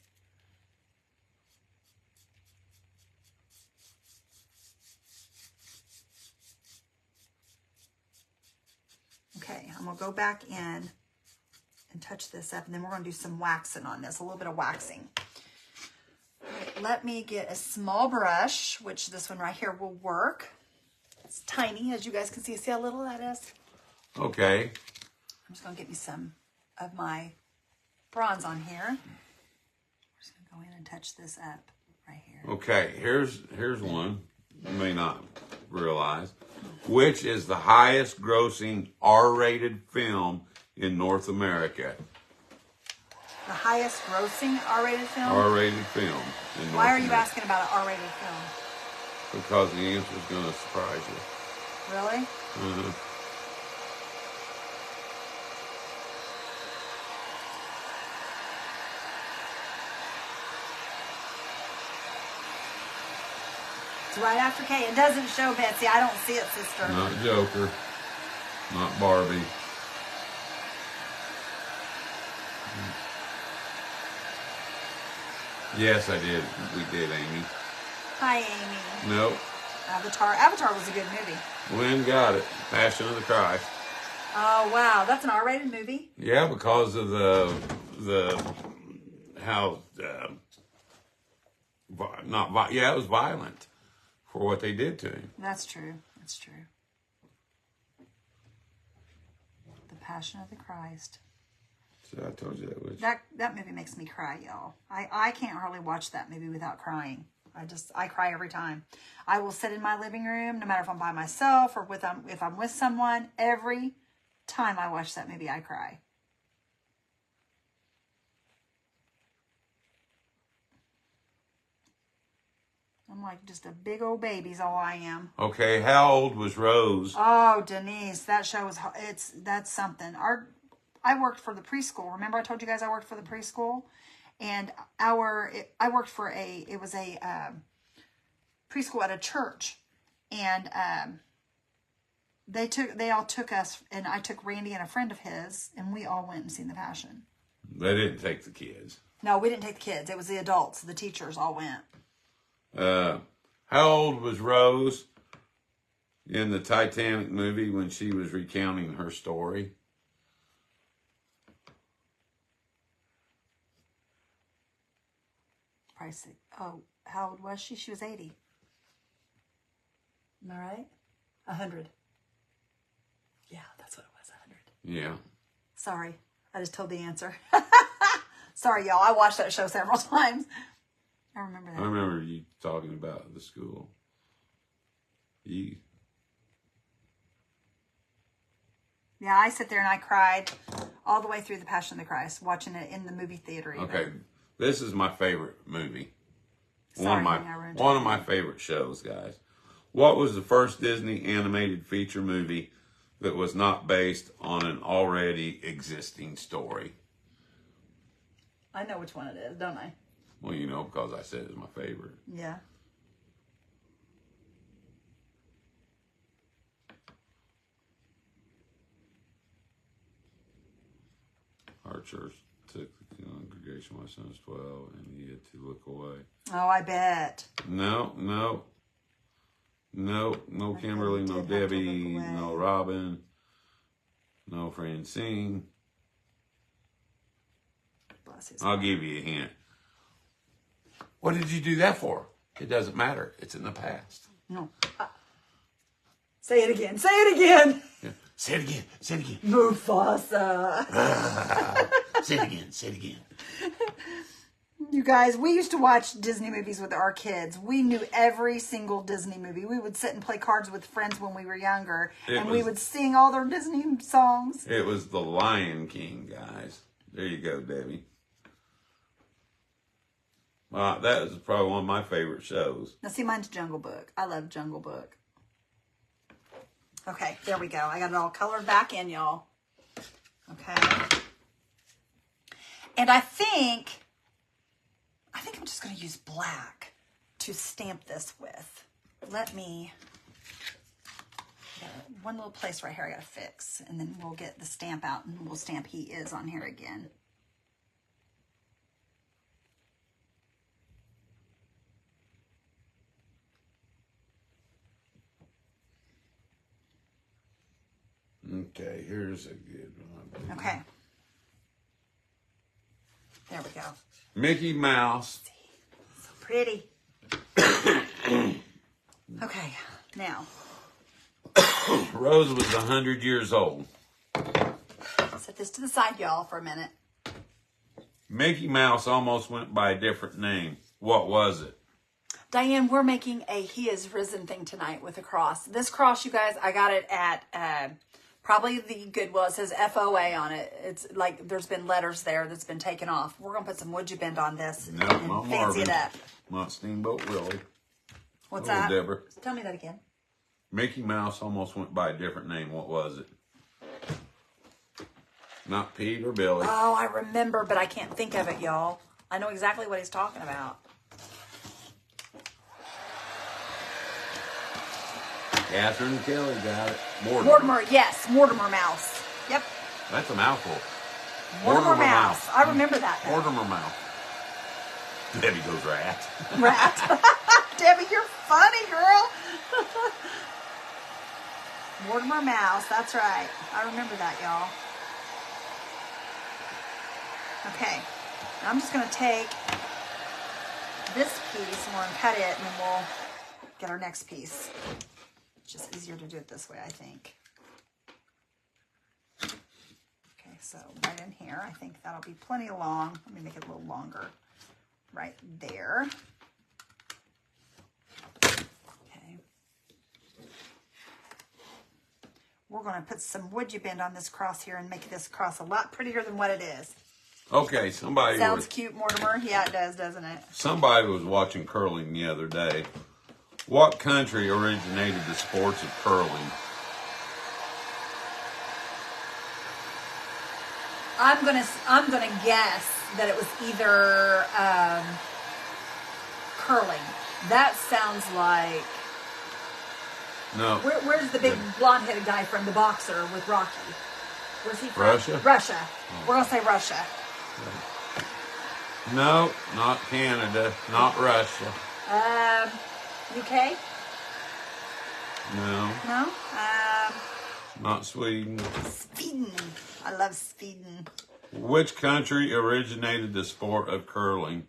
Okay, I'm going to go back in and touch this up, and then we're going to do some waxing on this, a little bit of waxing. Right, let me get a small brush, which this one right here will work. It's tiny, as you guys can see. See how little that is? Okay. I'm just going to get me some of my bronze on here. I'm just going to go in and touch this up right here. Okay, here's one you may not realize. Which is the highest grossing R-rated film in North America? The highest grossing R-rated film? R-rated film in North America. Why are you asking about an R-rated film? Because the answer is going to surprise you. Really? Uh-huh. It's right after K. It doesn't show, Betsy. I don't see it, sister. Not Joker. Not Barbie. Yes, I did. We did, Amy. Hi, Amy. Nope. Avatar. Avatar was a good movie. Lynn got it. Passion of the Christ. Oh, wow. That's an R-rated movie? Yeah, because of the how it was violent for what they did to him. That's true. That's true. The Passion of the Christ. So I told you that was. That movie makes me cry, y'all. I can't hardly watch that movie without crying. I cry every time. I will sit in my living room, no matter if I'm by myself or if I'm with someone. Every time I watch that movie, I cry. I'm like just a big old baby's all I am. Okay, how old was Rose? Oh, Denise, that show is that's something. I worked for the preschool. Remember I told you guys I worked for the preschool? And I worked for a preschool at a church. And they all took us, and I took Randy and a friend of his, and we all went and seen The Passion. They didn't take the kids. No, we didn't take the kids. It was the adults. The teachers all went. How old was Rose in the Titanic movie when she was recounting her story? Price. Oh, how old was she? She was 80. Am I right? 100. Yeah, that's what it was, 100. Yeah. Sorry, I just told the answer. Sorry, y'all. I watched that show several times. I remember that. I remember you talking about the school. Yeah, I sit there and I cried all the way through The Passion of the Christ, watching it in the movie theater. Even. Okay, this is my favorite movie. Sorry, one of my favorite shows, guys. What was the first Disney animated feature movie that was not based on an already existing story? I know which one it is, don't I? Well, you know, because I said it's my favorite. Yeah. Our church took the congregation. My son was 12, and he had to look away. Oh, I bet. No Kimberly, no Debbie, no Robin, no Francine. Bless his I'll heart. give you a hint. What did you do that for? It doesn't matter. It's in the past. No. Say it again. Say it again. Yeah. Say it again. Say it again. Mufasa. Say it again. Say it again. You guys, we used to watch Disney movies with our kids. We knew every single Disney movie. We would sit and play cards with friends when we were younger. We would sing all their Disney songs. It was The Lion King, guys. There you go, Debbie. That is probably one of my favorite shows. Now see, mine's Jungle Book. I love Jungle Book. Okay, there we go. I got it all colored back in, y'all. Okay. And I think I'm just going to use black to stamp this with. Let me, one little place right here I got to fix, and then we'll get the stamp out and we'll stamp he is on here again. Okay, here's a good one. Okay. There we go. Mickey Mouse. So pretty. Okay, now. Rose was 100 years old. Set this to the side, y'all, for a minute. Mickey Mouse almost went by a different name. What was it? Diane, we're making a He Is Risen thing tonight with a cross. This cross, you guys, I got it at probably the Goodwill. It says FOA on it. It's like there's been letters there that's been taken off. We're going to put some woodubend on this No, and not fancy Marvin. it up. Not Steamboat Willie. What's Hello, that? Deborah. Tell me that again. Mickey Mouse almost went by a different name. What was it? Not Pete or Billy. Oh, I remember, but I can't think of it, y'all. I know exactly what he's talking about. Catherine Kelly got it. Mortimer, yes. Mortimer Mouse. Yep. That's a mouthful. Mortimer Mouse. I remember that. Though. Mortimer Mouse. Debbie goes rat. Rat. Debbie, you're funny, girl. Mortimer Mouse. That's right. I remember that, y'all. Okay. Now I'm just going to take this piece and we're going to cut it and then we'll get our next piece. It's just easier to do it this way, I think. Okay, so right in here, I think that'll be plenty long. Let me make it a little longer. Right there. Okay. We're going to put some woodubend on this cross here and make this cross a lot prettier than what it is. Okay, Sounds cute, Mortimer. Yeah, it does, doesn't it? Somebody was watching curling the other day. What country originated the sports of curling? I'm gonna guess that it was either curling. That sounds like. No. Where's the big blonde-headed guy from, the boxer with Rocky? Where's he from? Russia? Russia. We're gonna say Russia. No, not Canada, not Russia. UK? No. No? Not Sweden. Sweden. I love Sweden. Which country originated the sport of curling?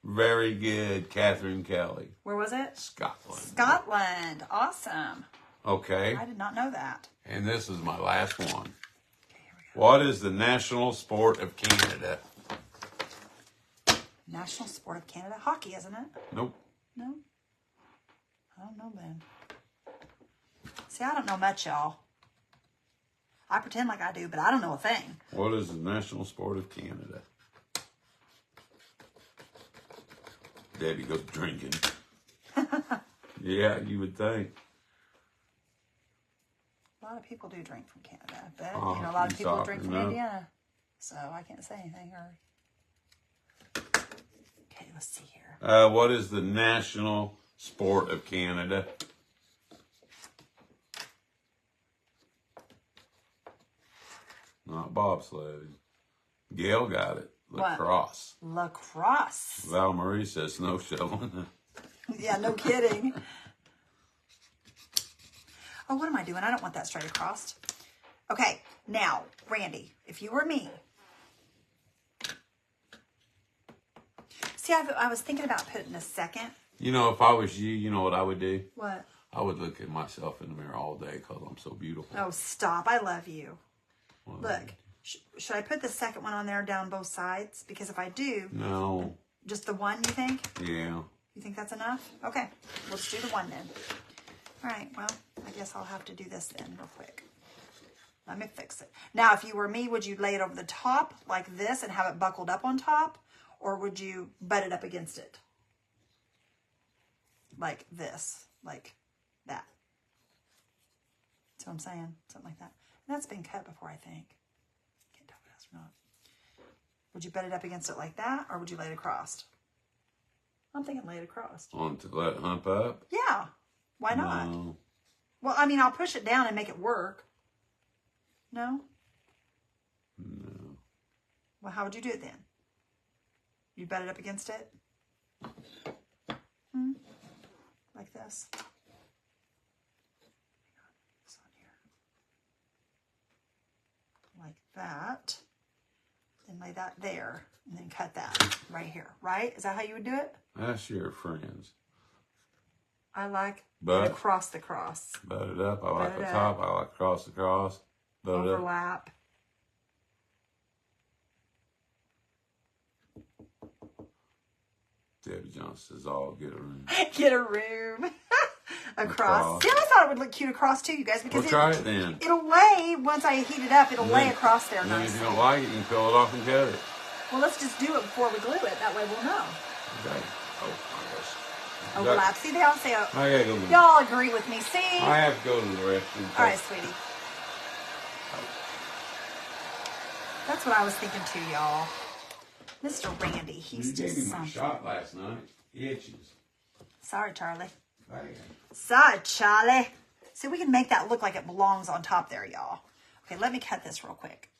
Very good, Catherine Kelly. Where was it? Scotland. Scotland. Awesome. Okay. I did not know that. And this is my last one. Okay, here we go. What is the national sport of Canada? National sport of Canada. Hockey, isn't it? Nope. No? I don't know then. See, I don't know much, y'all. I pretend like I do, but I don't know a thing. What is the national sport of Canada? Debbie goes drinking. Yeah, you would think. A lot of people do drink from Canada, but Oh, a lot of people soccer, drink from no. Indiana. So I can't say anything. Okay, let's see here. What is the national sport of Canada? Not bobsled. Gail got it. What? Lacrosse. Lacrosse. Val Marie says snow shoveling. Yeah, no kidding. Oh, what am I doing? I don't want that straight across. Okay, now, Randy, if you were me. See, I was thinking about putting a second. You know, if I was you, you know what I would do? What? I would look at myself in the mirror all day because I'm so beautiful. Oh, stop. I love you. Well, Look, should I put the second one on there down both sides? Because if I do, No. just the one, you think? Yeah. You think that's enough? Okay, let's do the one then. All right, well, I guess I'll have to do this then real quick. Let me fix it. Now, if you were me, would you lay it over the top like this and have it buckled up on top? Or would you butt it up against it? Like this, like that. That's what I'm saying, something like that. And that's been cut before, I think. Can't tell if it has or not. Would you butt it up against it like that, or would you lay it across? I'm thinking lay it across. On to let it hump up? Yeah, why not? No. Well, I mean, I'll push it down and make it work. No? No. Well, how would you do it then? You butt it up against it? Like this? This on here. Like that. Then lay that there. And then cut that right here. Right? Is that how you would do it? Ask your friends. I like Butt. it across the cross. Butt it up. I like Butt the it top. I like cross the cross. Butt it up. Overlap. Debbie Johnson says, "Oh, get a room." Get a room. Across. Across. See, I thought it would look cute across too, you guys, because Well, try it then. it'll lay, once I heat it up, it'll lay across there And then if nicely. you don't like it, you can peel it off and cut it. Well, let's just do it before we glue it. That way we'll know. Okay. Oh, my gosh. Overlap. See, they all say, I gotta go. y'all agree with me. See? I have to go to the restroom. All right, sweetie. That's what I was thinking too, y'all. Mr. Randy, he's You gave just me my something. shot last night. Itches. Sorry, Charlie. Bad. Sorry, Charlie. See, we can make that look like it belongs on top there, y'all. Okay, let me cut this real quick.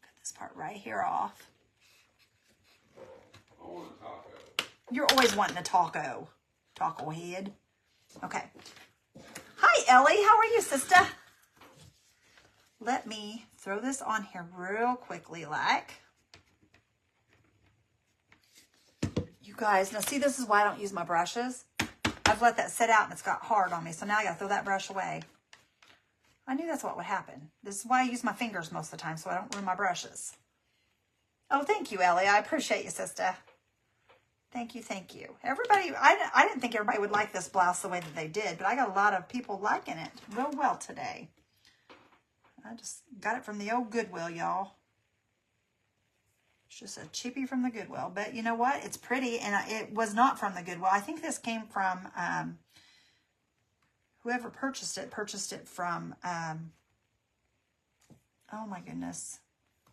Cut this part right here off. I want a taco. You're always wanting a taco. Taco head. Okay. Hi, Ellie. How are you, sister? Let me throw this on here real quickly, like. You guys, now see, this is why I don't use my brushes. I've let that sit out and it's got hard on me, so now I gotta throw that brush away. I knew that's what would happen. This is why I use my fingers most of the time, so I don't ruin my brushes. Oh, thank you, Ellie. I appreciate you, sister. Thank you, thank you. Everybody, I didn't think everybody would like this blouse the way that they did, but I got a lot of people liking it real well today. I just got it from the old Goodwill, y'all. It's just a cheapie from the Goodwill. But you know what? It's pretty, and it was not from the Goodwill. I think this came from, whoever purchased it from, oh my goodness,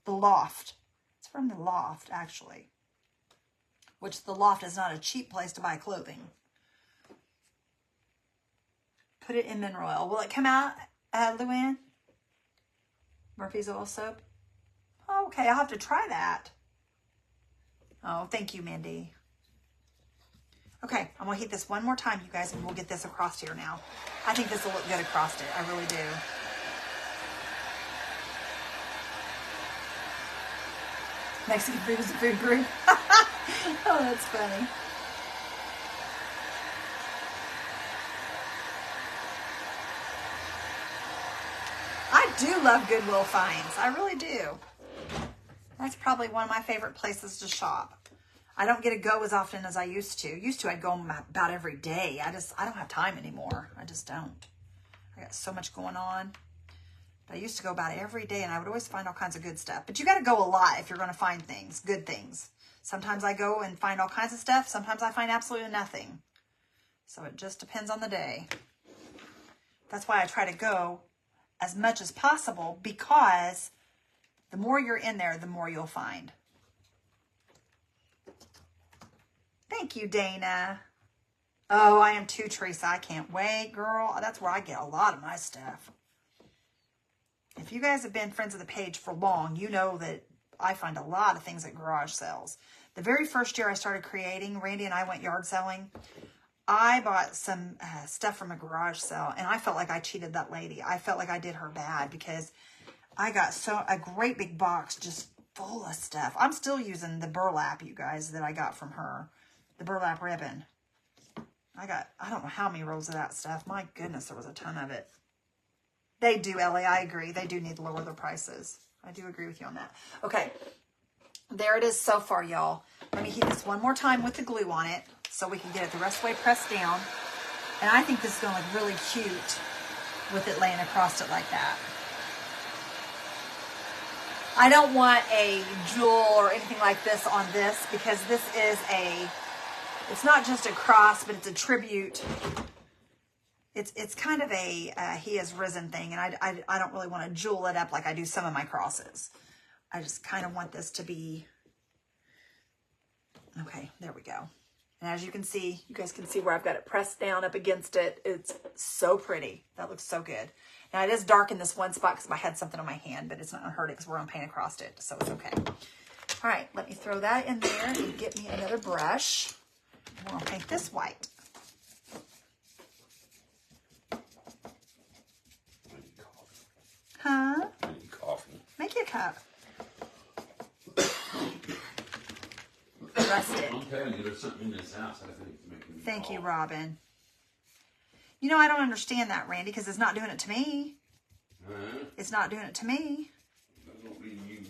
the Loft. It's from the Loft, actually. Which the Loft is not a cheap place to buy clothing. Put it in mineral oil. Will it come out, Luann? Murphy's Oil Soap? Okay, I'll have to try that. Oh, thank you, Mindy. Okay, I'm gonna heat this one more time, you guys, and we'll get this across here now. I think this will look good across it. I really do. Mexican food is a food group. Oh, that's funny. I do love Goodwill finds. I really do. That's probably one of my favorite places to shop. I don't get to go as often as I used to. Used to, I'd go about every day. I don't have time anymore. I just don't. I got so much going on. But I used to go about every day, and I would always find all kinds of good stuff. But you got to go a lot if you're going to find things, good things. Sometimes I go and find all kinds of stuff. Sometimes I find absolutely nothing. So it just depends on the day. That's why I try to go as much as possible, because the more you're in there, the more you'll find. Thank you, Dana. Oh, I am too, Teresa. I can't wait, girl. That's where I get a lot of my stuff. If you guys have been friends of the page for long, you know that I find a lot of things at garage sales. The very first year I started creating, Randy and I went yard selling. I bought some stuff from a garage sale, and I felt like I cheated that lady. I felt like I did her bad because I got a great big box just full of stuff. I'm still using the burlap, you guys, that I got from her. The burlap ribbon. I don't know how many rolls of that stuff. My goodness, there was a ton of it. They do, Ellie. I agree. They do need to lower their prices. I do agree with you on that. Okay. There it is so far, y'all. Let me heat this one more time with the glue on it so we can get it the rest of the way pressed down. And I think this is going to look really cute with it laying across it like that. I don't want a jewel or anything like this on this, because this is it's not just a cross, but it's a tribute. It's kind of a He Has Risen thing, and I don't really want to jewel it up like I do some of my crosses. I just kind of want this to be, okay, there we go. And as you can see, you guys can see where I've got it pressed down up against it. It's so pretty. That looks so good. Now it is dark in this one spot because I had something on my hand, but it's not gonna hurt it because we're gonna paint across it, so it's okay. All right, let me throw that in there and get me another brush. We're gonna paint this white. Huh? I need coffee. Make you a cup. Rusted. I'm telling you, there's something in this house I think is making me Thank you, cough. Robin. You know, I don't understand that, Randy, because it's not doing it to me. Huh? It's not doing it to me. That don't mean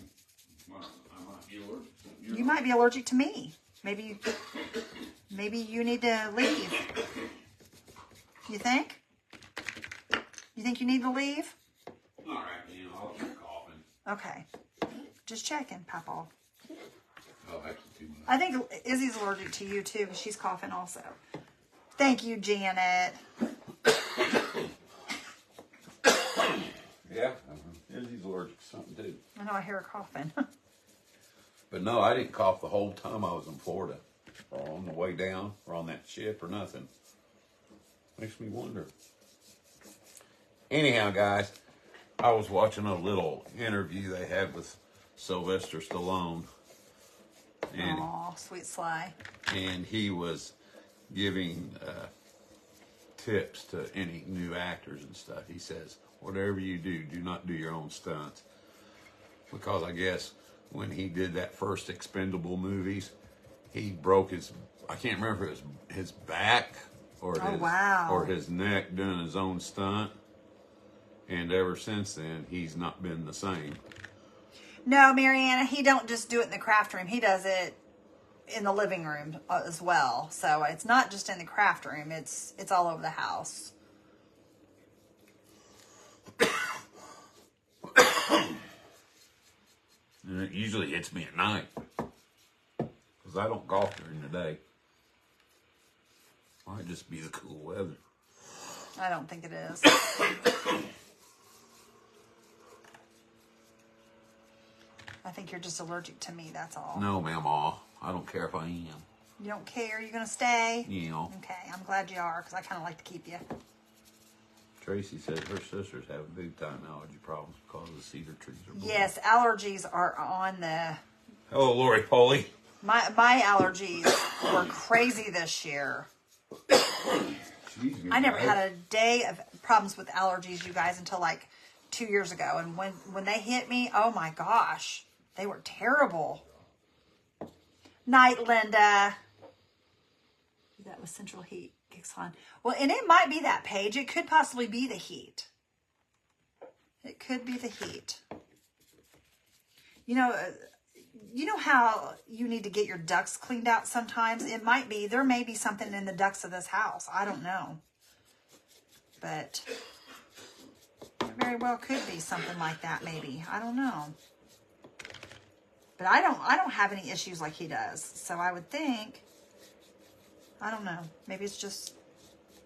I might be allergic. You might be allergic to me. Maybe you need to leave. You think? You think you need to leave? All right, man, I'll keep coughing. Okay. Just checking, Papa. Oh, actually, too much. I think Izzy's allergic to you, too, because she's coughing also. Thank you, Janet. Yeah, Izzy's allergic to something, too. I know I hear her coughing. But no, I didn't cough the whole time I was in Florida, or on the way down, or on that ship, or nothing. Makes me wonder. Anyhow, guys, I was watching a little interview they had with Sylvester Stallone, and Aw, sweet Sly. and he was giving tips to any new actors and stuff. He says, whatever you do not do your own stunts, because I guess when he did that first Expendable movies, he broke I can't remember if it was his back or or his neck doing his own stunt. And ever since then, he's not been the same. No, Mariana, he don't just do it in the craft room. He does it in the living room as well. So it's not just in the craft room. It's all over the house. And it usually hits me at night, because I don't golf during the day. Might just be the cool weather. I don't think it is. I think you're just allergic to me, that's all. No, Mama. I don't care if I am. You don't care? You're going to stay? Yeah. Okay, I'm glad you are, because I kind of like to keep you. Tracy said her sisters have big time allergy problems because the cedar trees are blowing. Yes, allergies are on the... Hello, Lori Polly. My allergies were crazy this year. I never had a day of problems with allergies, you guys, until like 2 years ago. And when they hit me, oh my gosh, they were terrible. Night, Linda. That was central heat kicks on. Well, and it might be that, Paige. It could possibly be the heat. It could be the heat. You know how you need to get your ducts cleaned out sometimes? It might be. There may be something in the ducts of this house. I don't know. But it very well could be something like that maybe. I don't know. But I don't have any issues like he does. So I would think, I don't know. Maybe it's just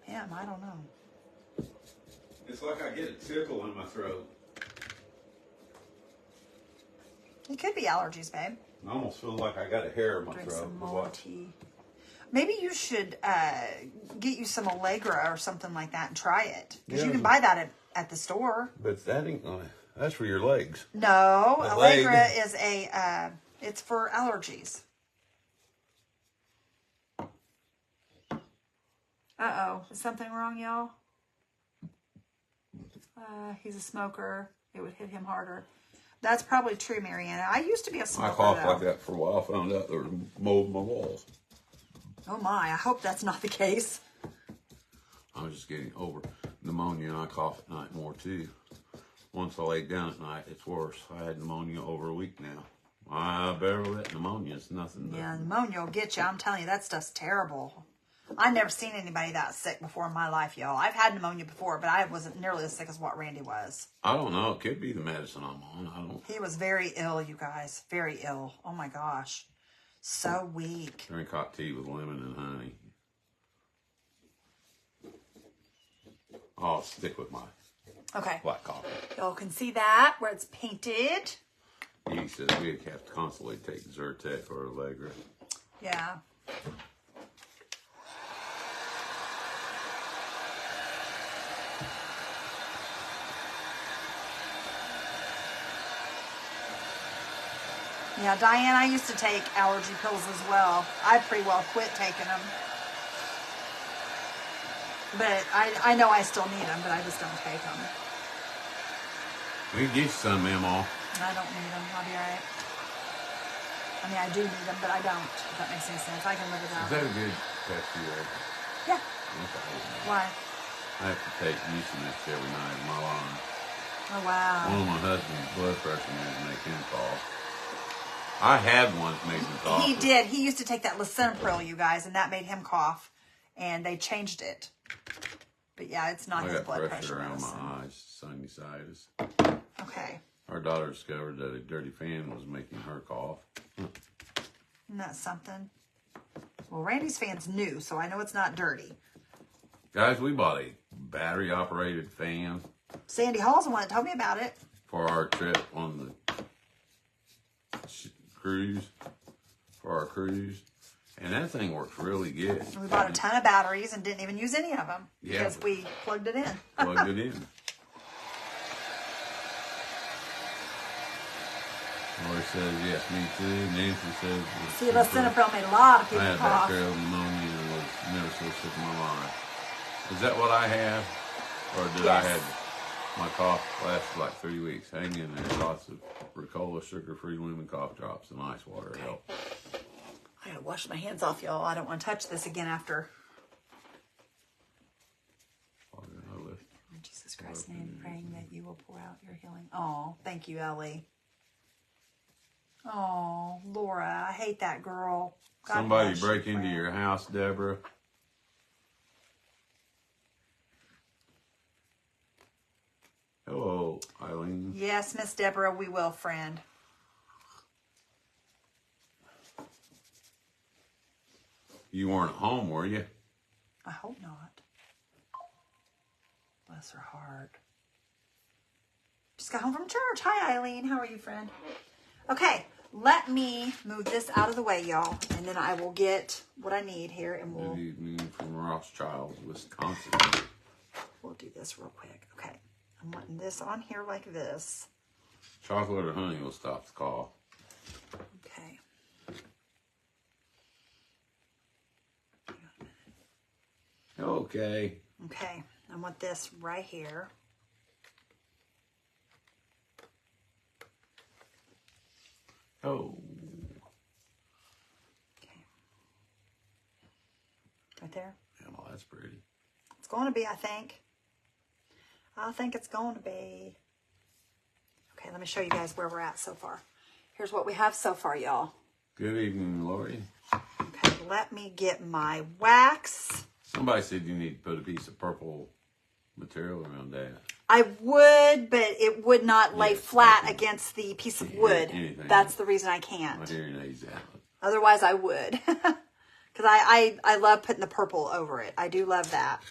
him. I don't know. It's like I get a tickle in my throat. It could be allergies, babe. I almost feel like I got a hair in my Drink throat. some more tea. Maybe you should get you some Allegra or something like that and try it. Because you can buy that at the store. But that ain't gonna, that's for your legs. No, A Allegra leg. is it's for allergies. Uh-oh. Is something wrong, y'all? He's a smoker. It would hit him harder. That's probably true, Mariana. I used to be a smoker, I coughed though. like that for a while. I found out there was mold in my walls. Oh, my. I hope that's not the case. I was just getting over pneumonia, and I cough at night more, too. Once I lay down at night, it's worse. I had pneumonia over a week now. I better let pneumonia. It's nothing. Yeah, pneumonia will get you. I'm telling you, that stuff's terrible. I've never seen anybody that sick before in my life, y'all. I've had pneumonia before, but I wasn't nearly as sick as what Randy was. I don't know. It could be the medicine I'm on. I don't. He was very ill, you guys. Very ill. Oh, my gosh. So weak. Drink hot tea with lemon and honey. I'll stick with my Okay. black coffee. Y'all can see that where it's painted. He says we'd have to constantly take Zyrtec or Allegra. Yeah. Yeah, Diane, I used to take allergy pills as well. I pretty well quit taking them. But I know I still need them, but I just don't take them. We can get you some, Mama. I don't need them. I'll be all right. I mean, I do need them, but I don't, if that makes any sense. I can live without Is that them. a good test for you? Yeah. Okay. Why? I have to take Mucinex every night of my life. Oh, wow. One of my husband's blood pressure meds make him cough. I had one that made him cough. He did. He used to take that lisinopril, you guys, and that made him cough. And they changed it. But yeah, it's not I his got blood pressure pressure around medicine. my eyes, sinusitis. Okay. Our daughter discovered that a dirty fan was making her cough. Isn't that something? Well, Randy's fan's new, so I know it's not dirty. Guys, we bought a battery-operated fan Sandy Hall's the one that told me about it. for our trip on the cruise, for our cruise. And that thing works really good. And we bought a ton of batteries and didn't even use any of them Yeah. because we plugged it in. Plugged it in. Lori says, yes, me too. Nancy says, See, lisinopril made a lot of I people had cough. bacterial pneumonia and was never so sick in my life. Is that what I have? Or did I Yes. have my cough lasted like 3 weeks? Hang in there. Lots of Ricola, sugar-free lemon cough drops and ice water help. I gotta wash my hands off, y'all. I don't want to touch this again after. In Jesus Christ's name, praying that you will pour out your healing. Oh, thank you, Ellie. Oh, Laura, I hate that girl. God Somebody bless you, break into friend. your house, Deborah. Hello, Eileen. Yes, Miss Deborah, we will, friend. You weren't at home, were you? I hope not. Bless her heart. Just got home from church. Hi, Eileen. How are you, friend? Okay, let me move this out of the way, y'all, and then I will get what I need here, and we'll Good evening from Rothschild, Wisconsin. do this real quick. Okay, I'm wanting this on here like this. Chocolate or honey will stop the cough. Okay. Okay. Okay, I want this right here. Oh. Okay. Right there. Yeah, well, that's pretty. It's going to be, I think. I think it's going to be. Okay, let me show you guys where we're at so far. Here's what we have so far, y'all. Good evening, Lori. Okay, let me get my wax. Somebody said you need to put a piece of purple material around that. I would, but it would not lay Yes, flat against the piece of wood. Anything. That's the reason I can't. I hear you exactly. Otherwise, I would. Because I love putting the purple over it. I do love that.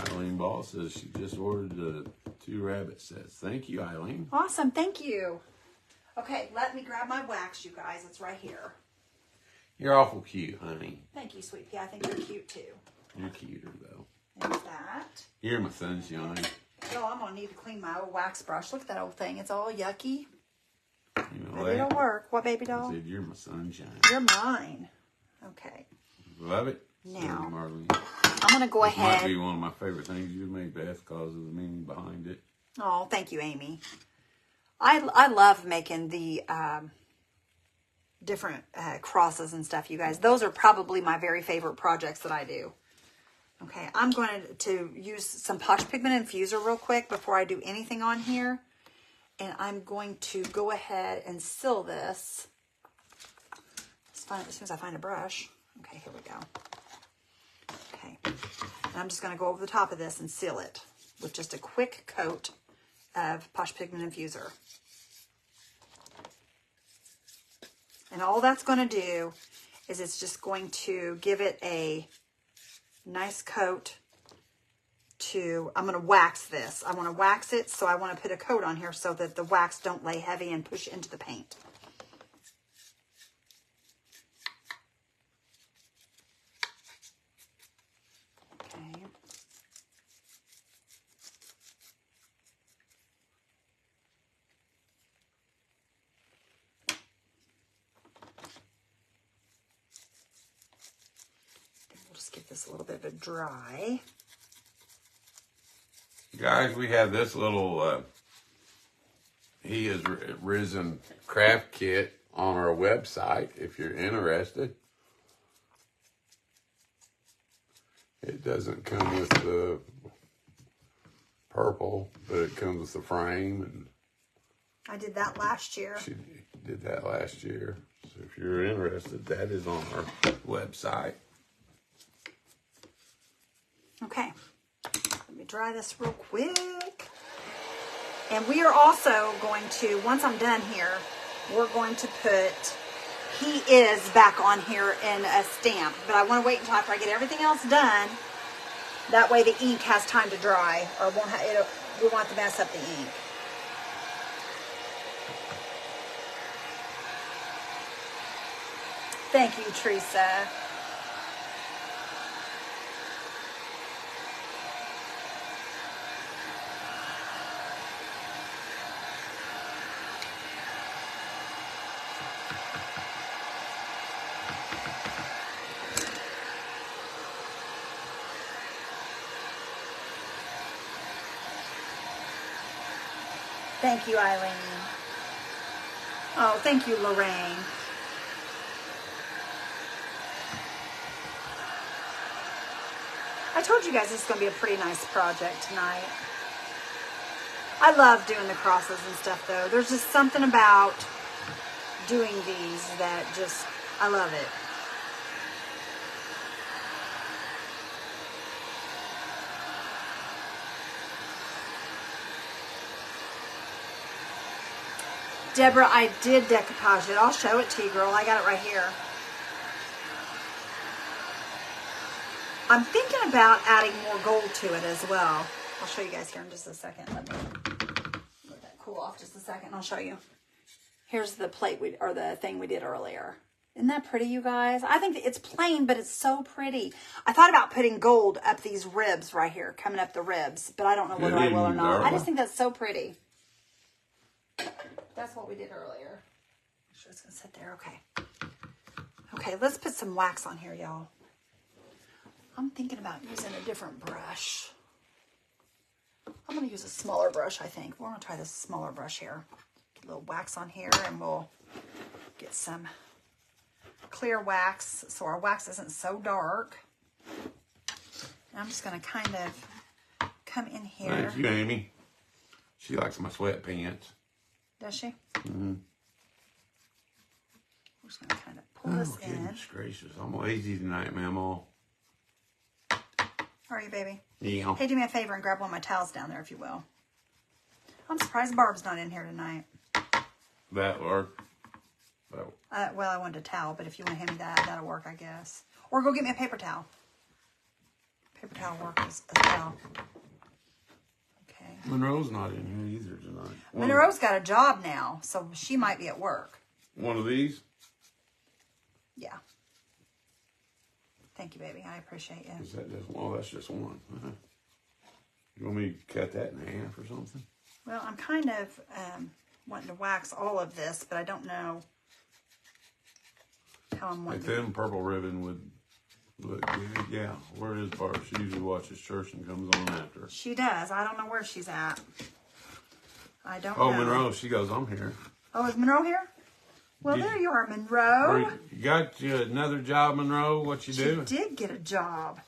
Eileen Ball says she just ordered the 2 rabbit sets. Thank you, Eileen. Awesome. Thank you. Okay, let me grab my wax, you guys. It's right here. You're awful cute, honey. Thank you, sweet pea. I think you're cute, too. You're cuter, though. There's that. You're my sunshine. Yo, I'm going to need to clean my old wax brush. Look at that old thing. It's all yucky. You know But it'll that? work. What, baby I doll? said, you're my sunshine. You're mine. Okay. Love it. Now, Marlene. I'm going to go This might ahead. be one of my favorite things you've made, Beth, because of the meaning behind it. Oh, thank you, Amy. I love making the different crosses and stuff, you guys. Those are probably my very favorite projects that I do. Okay, I'm going to use some Posh Pigment Infuser real quick before I do anything on here. And I'm going to go ahead and seal this. As soon as I find a brush. Okay, here we go. Okay, and I'm just going to go over the top of this and seal it with just a quick coat of Posh Pigment Infuser. And all that's going to do is it's just going to give it a nice coat to, I'm going to wax this. I want to wax it, so I want to put a coat on here so that the wax don't lay heavy and push into the paint. Okay. We'll just give this a little bit of a dry. Guys, we have this little He Has Risen craft kit on our website if you're interested. It doesn't come with the purple, but it comes with the frame, and I did that last year. she did that last year. So if you're interested, that is on our website. Okay. Let me dry this real quick. And we are also going to, once I'm done here, we're going to put He Is back on here in a stamp. But I want to wait until after I get everything else done. That way the ink has time to dry, or won't we won't have to mess up the ink. Thank you, Teresa. Thank you, Eileen. Oh, thank you, Lorraine. I told you guys this is going to be a pretty nice project tonight. I love doing the crosses and stuff, though. There's just something about doing these that just, I love it. Deborah, I did decoupage it. I'll show it to you, girl. I got it right here. I'm thinking about adding more gold to it as well. I'll show you guys here in just a second. Let me let that cool off just a second and I'll show you. Here's the plate or the thing we did earlier. Isn't that pretty, you guys? I think it's plain, but it's so pretty. I thought about putting gold up these ribs right here, coming up the ribs, but I don't know whether I will or not. I just think that's so pretty. That's what we did earlier. I'm sure it's going to sit there. Okay. Okay, let's put some wax on here, y'all. I'm thinking about using a different brush. I'm going to use a smaller brush, I think. We're going to try this smaller brush here. Get a little wax on here, and we'll get some clear wax so our wax isn't so dark. And I'm just going to kind of come in here. Thank you, Amy. She likes my sweatpants. Does she? Mm-hmm. We're just going to kind of pull this in. Goodness gracious. I'm lazy tonight, Mama. How are you, baby? Yeah. Hey, do me a favor and grab one of my towels down there, if you will. I'm surprised Barb's not in here tonight. That work. Well, I wanted a towel, but if you want to hand me that, that'll work, I guess. Or go get me a paper towel. Paper towel works as well. Okay. Monroe's not in here either tonight. Monroe's got a job now, so she might be at work. One of these? Yeah. Thank you, baby. I appreciate you. Is that just, well, that's just one. You want me to cut that in half or something? Well, I'm kind of wanting to wax all of this, but I don't know how I'm wanting Like them purple ribbon would look good. Yeah. Where is Barb? She usually watches church and comes on after. She does. I don't know where she's at. I don't know. Oh, Monroe. She goes, I'm here. Oh, is Monroe here? Well, there you are, Monroe. You got you another job, Monroe? What you do? She did get a job.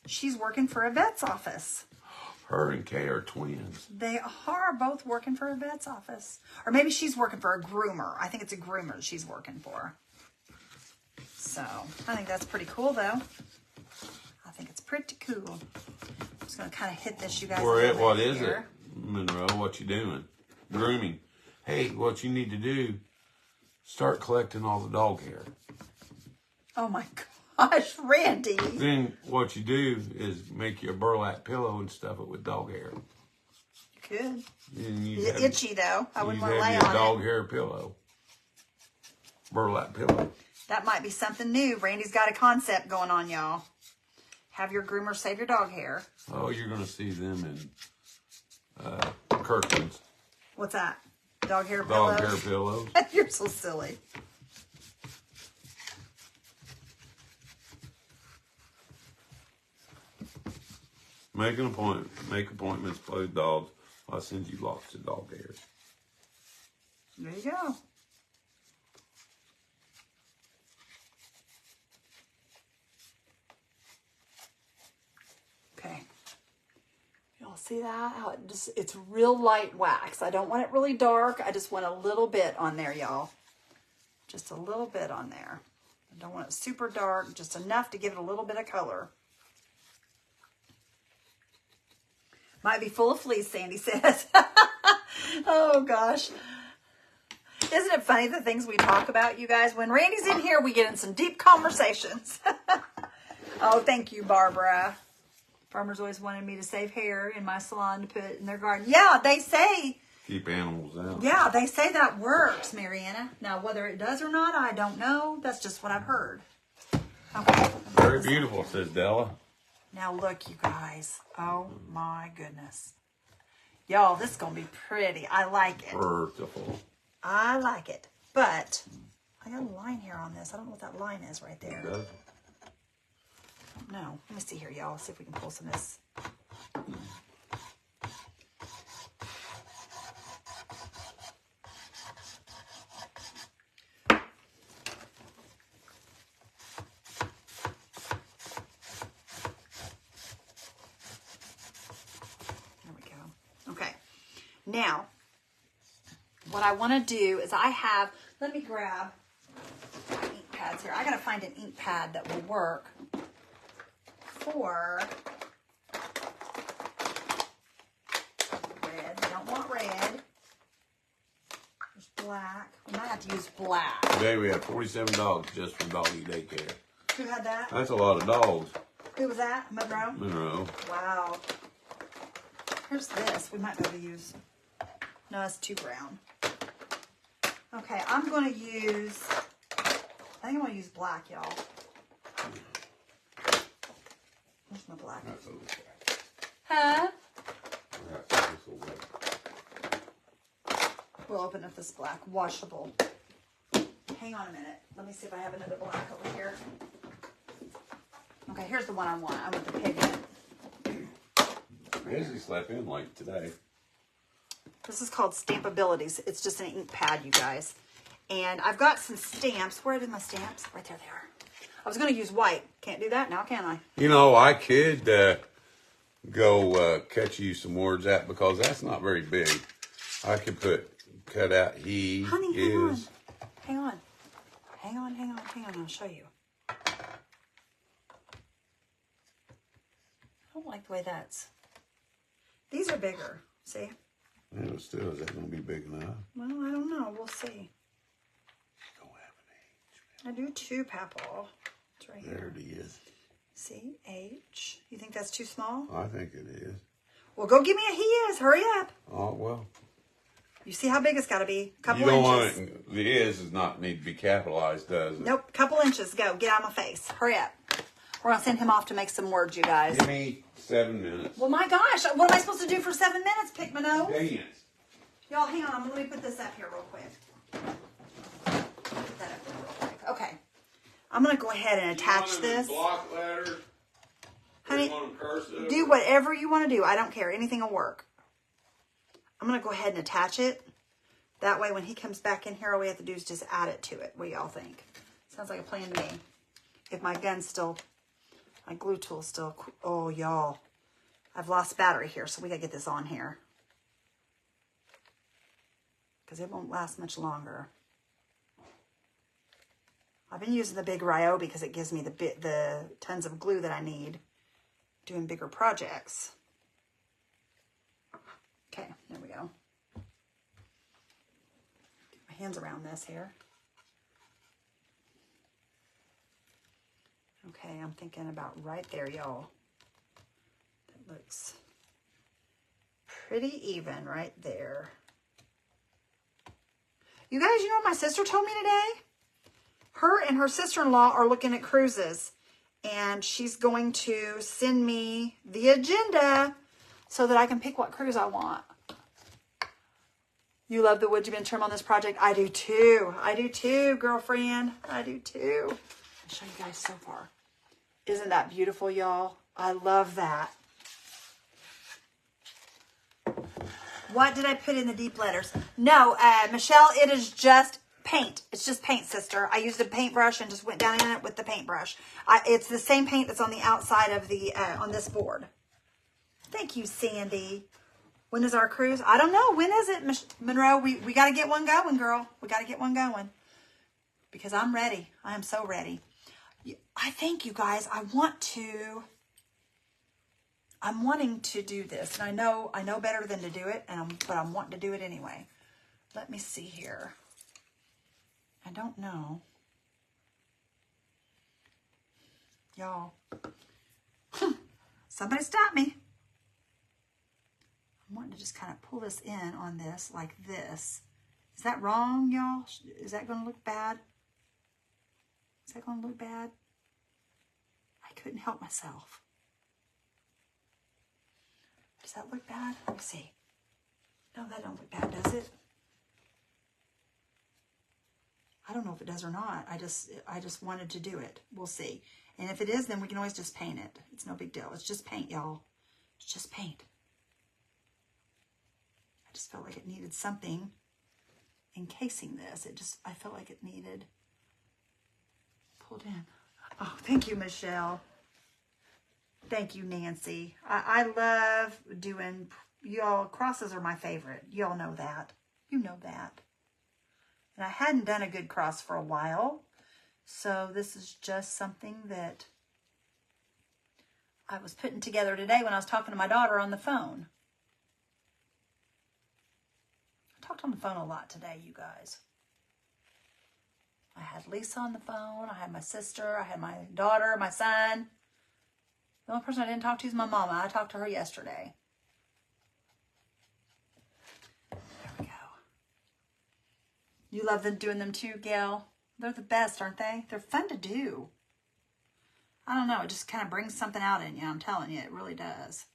She's working for a vet's office. Her and Kay are twins. They are both working for a vet's office. Or maybe she's working for a groomer. I think it's a groomer that she's working for. So, I think that's pretty cool, though. I think it's pretty cool. I'm just going to kind of hit this, you guys. What is it, Monroe? What you doing? Grooming. Hey, what you need to do, start collecting all the dog hair. Oh, my gosh, Randy. Then what you do is make you a burlap pillow and stuff it with dog hair. You could. It's itchy, though. I wouldn't want to lay on on a dog it. hair pillow. Burlap pillow. That might be something new. Randy's got a concept going on, y'all. Have your groomer save your dog hair. Oh, you're going to see them in Kirkland's. What's that? Dog hair pillows? Dog hair pillows. You're so silly. Make an appointment. Make appointments. Play with dogs. I'll send you lots of dog hairs. There you go. Okay. Y'all see that? How it's real light wax. I don't want it really dark. I just want a little bit on there, y'all. Just a little bit on there. I don't want it super dark, just enough to give it a little bit of color. Might be full of fleas, Sandy says. Oh, gosh. Isn't it funny the things we talk about, you guys? When Randy's in here, we get in some deep conversations. Oh, thank you, Barbara. Farmers always wanted me to save hair in my salon to put in their garden. Yeah, they say. Keep animals out. Yeah, they say that works, Mariana. Now, whether it does or not, I don't know. That's just what I've heard. Okay. Very beautiful, says Della. Now, look, you guys. Oh, my goodness. Y'all, this is going to be pretty. I like it. Beautiful. I like it. But I got a line here on this. I don't know what that line is right there. Does? No. Let me see here, y'all. See if we can pull some of this. There we go. Okay. Now, what I want to do is let me grab my ink pads here. I got to find an ink pad that will work for red. I don't want red. There's black. We might have to use black. Today we had 47 dogs just for doggy daycare. Who had that? That's a lot of dogs. Who was that? Monroe? Monroe. Wow. Here's this. We might be able to use. No, it's too brown. Okay, I'm going to use. I think I'm going to use black, y'all. Where's my black? That's a little wet. Huh? That's a little wet. We'll open up this black. Washable. Hang on a minute. Let me see if I have another black over here. Okay, here's the one I want. I want the pigment. Izzy slept in late today. This is called Stampabilities. It's just an ink pad, you guys. And I've got some stamps. Where are my stamps? Right there they are. I was going to use white. Can't do that now, can I? You know, I could go catch you some words out because that's not very big. I could cut out he, Honey, is. hang on. Hang on. I'll show you. I don't like the way that's. These are bigger. See? Yeah, but still, is that going to be big enough? Well, I don't know. We'll see. Don't have an H. I do too, Papa. It's right There here. it is. See? H. You think that's too small? I think it is. Well, go give me a he is. Hurry up. Oh, well. You see how big it's got to be? Couple You don't inches. want it, the is does not need to be capitalized, does it? Nope. Couple inches. Go. Get out of my face. Hurry up. We're going to send him off to make some words, you guys. Give me 7 minutes. Well, my gosh. What am I supposed to do for 7 minutes? Pick my nose? Dance. Y'all, hang on. Let me put this up here real quick. Put that up there real quick. Okay. I'm going to go ahead and attach this. Block letter. Honey, Want them cursive? do whatever you want to do. I don't care. Anything will work. I'm going to go ahead and attach it. That way, when he comes back in here, all we have to do is just add it to it. What do y'all think? Sounds like a plan to me. If my gun's still, my glue tool's still, oh, y'all. I've lost battery here, so we got to get this on here. Because it won't last much longer. I've been using the big Ryobi because it gives me the tons of glue that I need doing bigger projects. Okay, there we go. Get my hands around this here. Okay, I'm thinking about right there, y'all. That looks pretty even right there. You guys, you know what my sister told me today? Her and her sister-in-law are looking at cruises. And she's going to send me the agenda so that I can pick what cruise I want. You love the Would You Been trim on this project? I do too. I do too, girlfriend. I do too. I'll show you guys so far. Isn't that beautiful, y'all? I love that. What did I put in the deep letters? No, Michelle, it is just paint. It's just paint, sister. I used a paintbrush and just went down in it with the paintbrush. It's the same paint that's on the outside of the, on this board. Thank you, Sandy. When is our cruise? I don't know. When is it, Monroe? We got to get one going, girl. We got to get one going. Because I'm ready. I am so ready. I think, you guys, I'm wanting to do this. And I know better than to do it, but I'm wanting to do it anyway. Let me see here. I don't know. Y'all. Somebody stop me. I'm wanting to just kind of pull this in on this like this. Is that wrong, y'all? Is that going to look bad? Is that going to look bad? I couldn't help myself. Does that look bad? Let me see. No, that don't look bad, does it? I don't know if it does or not. I just wanted to do it. We'll see. And if it is, then we can always just paint it. It's no big deal. It's just paint, y'all. It's just paint. I just felt like it needed something encasing this. I felt like it needed pulled in. Oh, thank you, Michelle. Thank you, Nancy. I love doing, y'all, crosses are my favorite. Y'all know that. You know that. And I hadn't done a good cross for a while. So this is just something that I was putting together today when I was talking to my daughter on the phone. I talked on the phone a lot today, you guys. I had Lisa on the phone. I had my sister. I had my daughter, my son. The only person I didn't talk to is my mama. I talked to her yesterday. There we go. You love them doing them too, Gail? They're the best, aren't they? They're fun to do. I don't know. It just kind of brings something out in you. I'm telling you, it really does.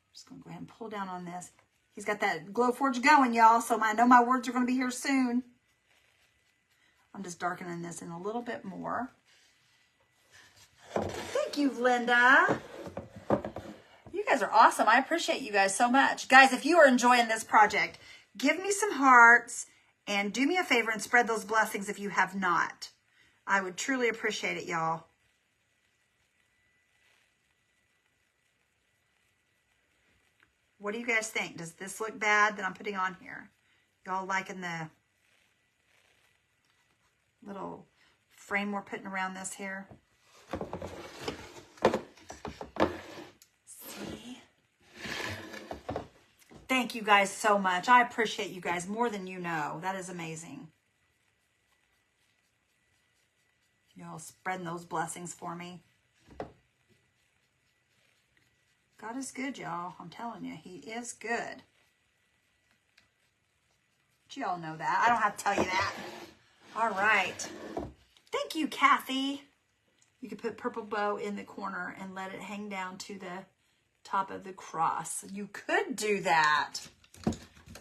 I'm just going to go ahead and pull down on this. He's got that Glowforge going, y'all, so I know my words are going to be here soon. I'm just darkening this in a little bit more. Thank you, Linda. You guys are awesome. I appreciate you guys so much. Guys, if you are enjoying this project, give me some hearts and do me a favor and spread those blessings if you have not. I would truly appreciate it, y'all. What do you guys think? Does this look bad that I'm putting on here? Y'all liking the little frame we're putting around this here? See? Thank you guys so much. I appreciate you guys more than you know. That is amazing. Y'all spreading those blessings for me. God is good, y'all. I'm telling you, he is good. But you all know that. I don't have to tell you that. All right. Thank you, Kathy. You could put purple bow in the corner and let it hang down to the top of the cross. You could do that.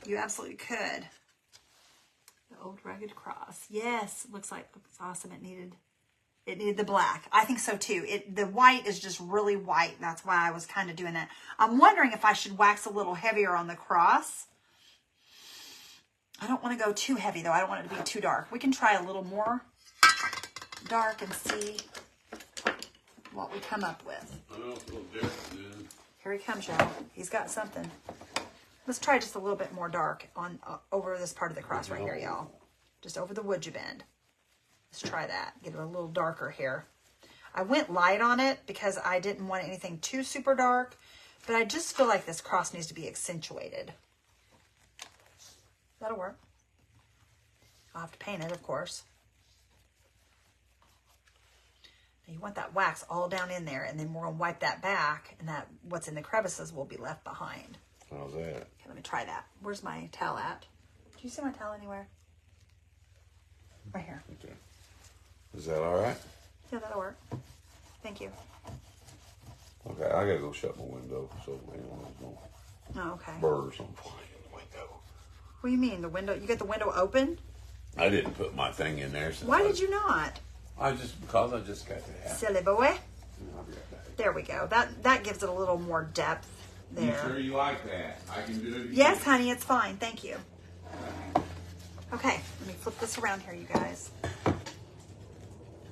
You absolutely could. The old rugged cross. Yes, looks awesome. It needed the black. I think so too. The white is just really white. That's why I was kind of doing that. I'm wondering if I should wax a little heavier on the cross. I don't want to go too heavy though. I don't want it to be too dark. We can try a little more dark and see what we come up with. Here he comes, y'all. He's got something. Let's try just a little bit more dark on over this part of the cross right here, y'all. Just over the woodubend. Let's try that. Get it a little darker here. I went light on it because I didn't want anything too super dark, but I just feel like this cross needs to be accentuated. That'll work. I'll have to paint it, of course. Now you want that wax all down in there, and then we're going to wipe that back, and that what's in the crevices will be left behind. How's that? Okay, let me try that. Where's my towel at? Do you see my towel anywhere? Right here. Okay. Is that all right? Yeah, that'll work. Thank you. Okay, I gotta go shut my window so no Oh, okay. birds on flying in the window. What do you mean? The window? You got the window open? I didn't put my thing in there. Why did you not? Because I just got to have. Silly boy. I'll be right back. There we go. That gives it a little more depth there. You sure you like that? I can do it. Yes, honey, it's fine. Thank you. Okay, let me flip this around here, you guys.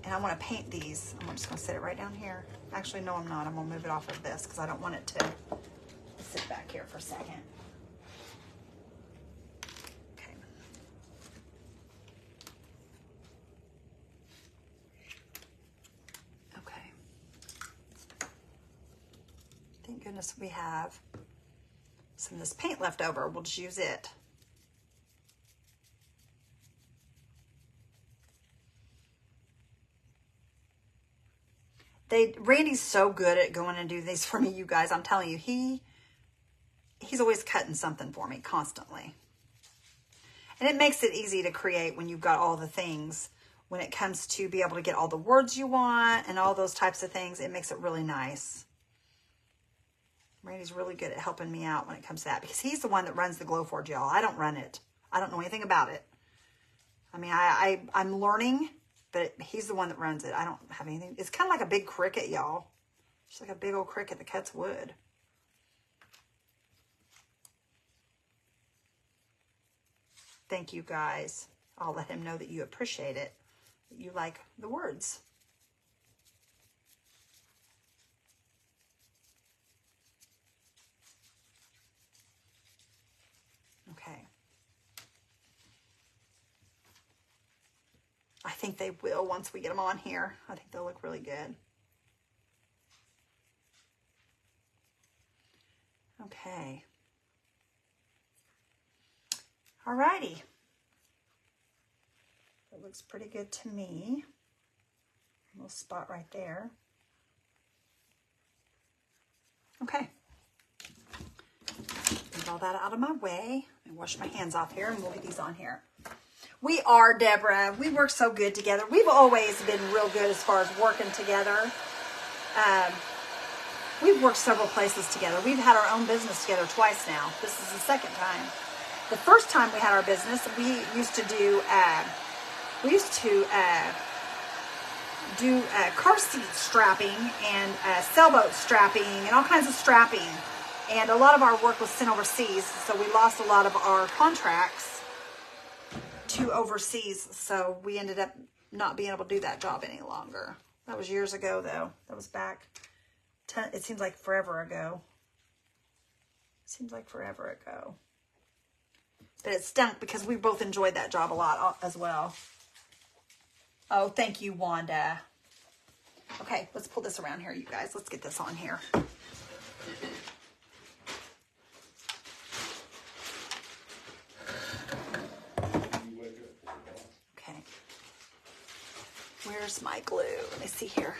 And I want to paint these. I'm just going to set it right down here. Actually, no, I'm not. I'm going to move it off of this because I don't want it to sit back here for a second. Okay. Okay. Thank goodness we have some of this paint left over. We'll just use it. Randy's so good at going and do these for me, you guys. I'm telling you, he's always cutting something for me constantly. And it makes it easy to create when you've got all the things. When it comes to be able to get all the words you want and all those types of things, it makes it really nice. Randy's really good at helping me out when it comes to that because he's the one that runs the Glowforge, y'all. I don't run it. I don't know anything about it. I mean, I'm learning. But he's the one that runs it. I don't have anything. It's kind of like a big cricket, y'all. Just like a big old cricket that cuts wood. Thank you, guys. I'll let him know that you appreciate it. That you like the words. Okay. I think they will once we get them on here. I think they'll look really good. Okay. Alrighty. That looks pretty good to me. A little spot right there. Okay. Get all that out of my way. Let me wash my hands off here and we'll get these on here. We are, Deborah. We work so good together. We've always been real good as far as working together. We've worked several places together. We've had our own business together twice now. This is the second time. The first time we had our business, we used to do car seat strapping and sailboat strapping and all kinds of strapping. And a lot of our work was sent overseas, so we lost a lot of our contracts to overseas. So we ended up not being able to do that job any longer. That was years ago, though. That was back, it seems like forever ago. Seems like forever ago. But it stunk because we both enjoyed that job a lot as well. Oh, thank you, Wanda. Okay, let's pull this around here, you guys. Let's get this on here. Okay. Where's my glue? Let me see here.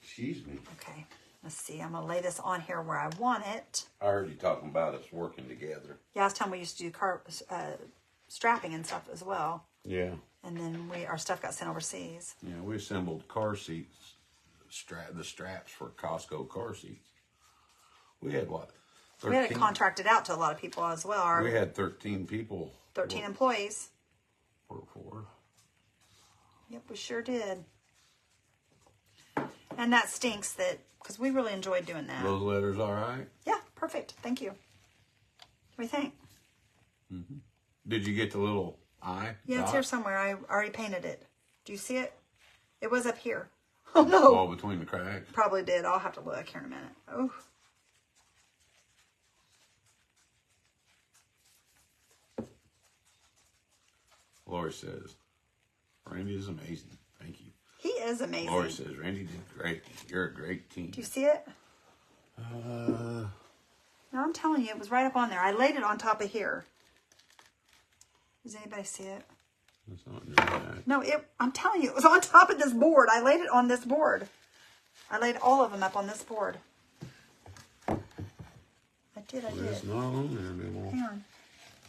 Excuse me. Okay, let's see. I'm going to lay this on here where I want it. I heard you talking about us working together. Yeah, last time we used to do car strapping and stuff as well. Yeah. And then our stuff got sent overseas. Yeah, we assembled car seats, the straps for Costco car seats. We had what? 13? We had it contracted out to a lot of people as well. We had 13 people. 13 employees. Work for. Yep, we sure did. And that stinks because we really enjoyed doing that. Those letters all right? Yeah, perfect. Thank you. What do you think? Mm-hmm. Did you get the little eye? Yeah, dot? It's here somewhere. I already painted it. Do you see it? It was up here. Oh, no. All between the cracks? Probably did. I'll have to look here in a minute. Oh. Lori says, Randy is amazing. Thank you. He is amazing. Lori says, Randy did great. You're a great team. Do you see it? No, I'm telling you, it was right up on there. I laid it on top of here. Does anybody see it? That's not your bag. No, I'm telling you, it was on top of this board. I laid it on this board. I laid all of them up on this board. I did. It's not on there anymore. Hang on.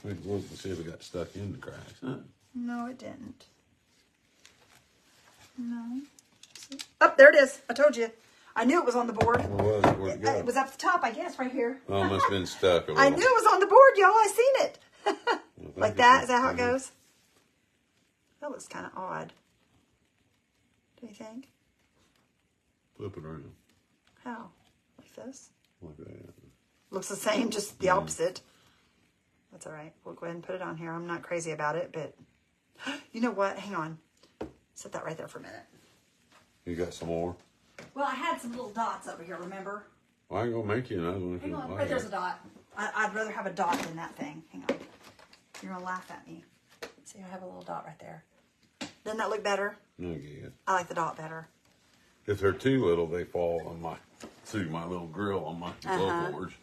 Wait, look and see if it got stuck in the cracks. Huh? No, it didn't. No. Oh, there it is. I told you. I knew it was on the board. Where was it? Where'd it go? It was up the top, I guess, right here. Oh, it must have been stuck a little. I knew it was on the board, y'all. I seen it. Like that? Is that how it goes? That looks kind of odd. Do you think? Flip it around. How? Like this? Like that. Looks the same, just the opposite. That's all right. We'll go ahead and put it on here. I'm not crazy about it, but you know what? Hang on. Set that right there for a minute. You got some more? Well, I had some little dots over here, remember? Well, I ain't gonna make you another one if Hang you on, don't right like there's it. a dot. I'd rather have a dot than that thing. Hang on. You're going to laugh at me. See, I have a little dot right there. Doesn't that look better? No good. I like the dot better. If they're too little, they fall on my little grill on my glow boards.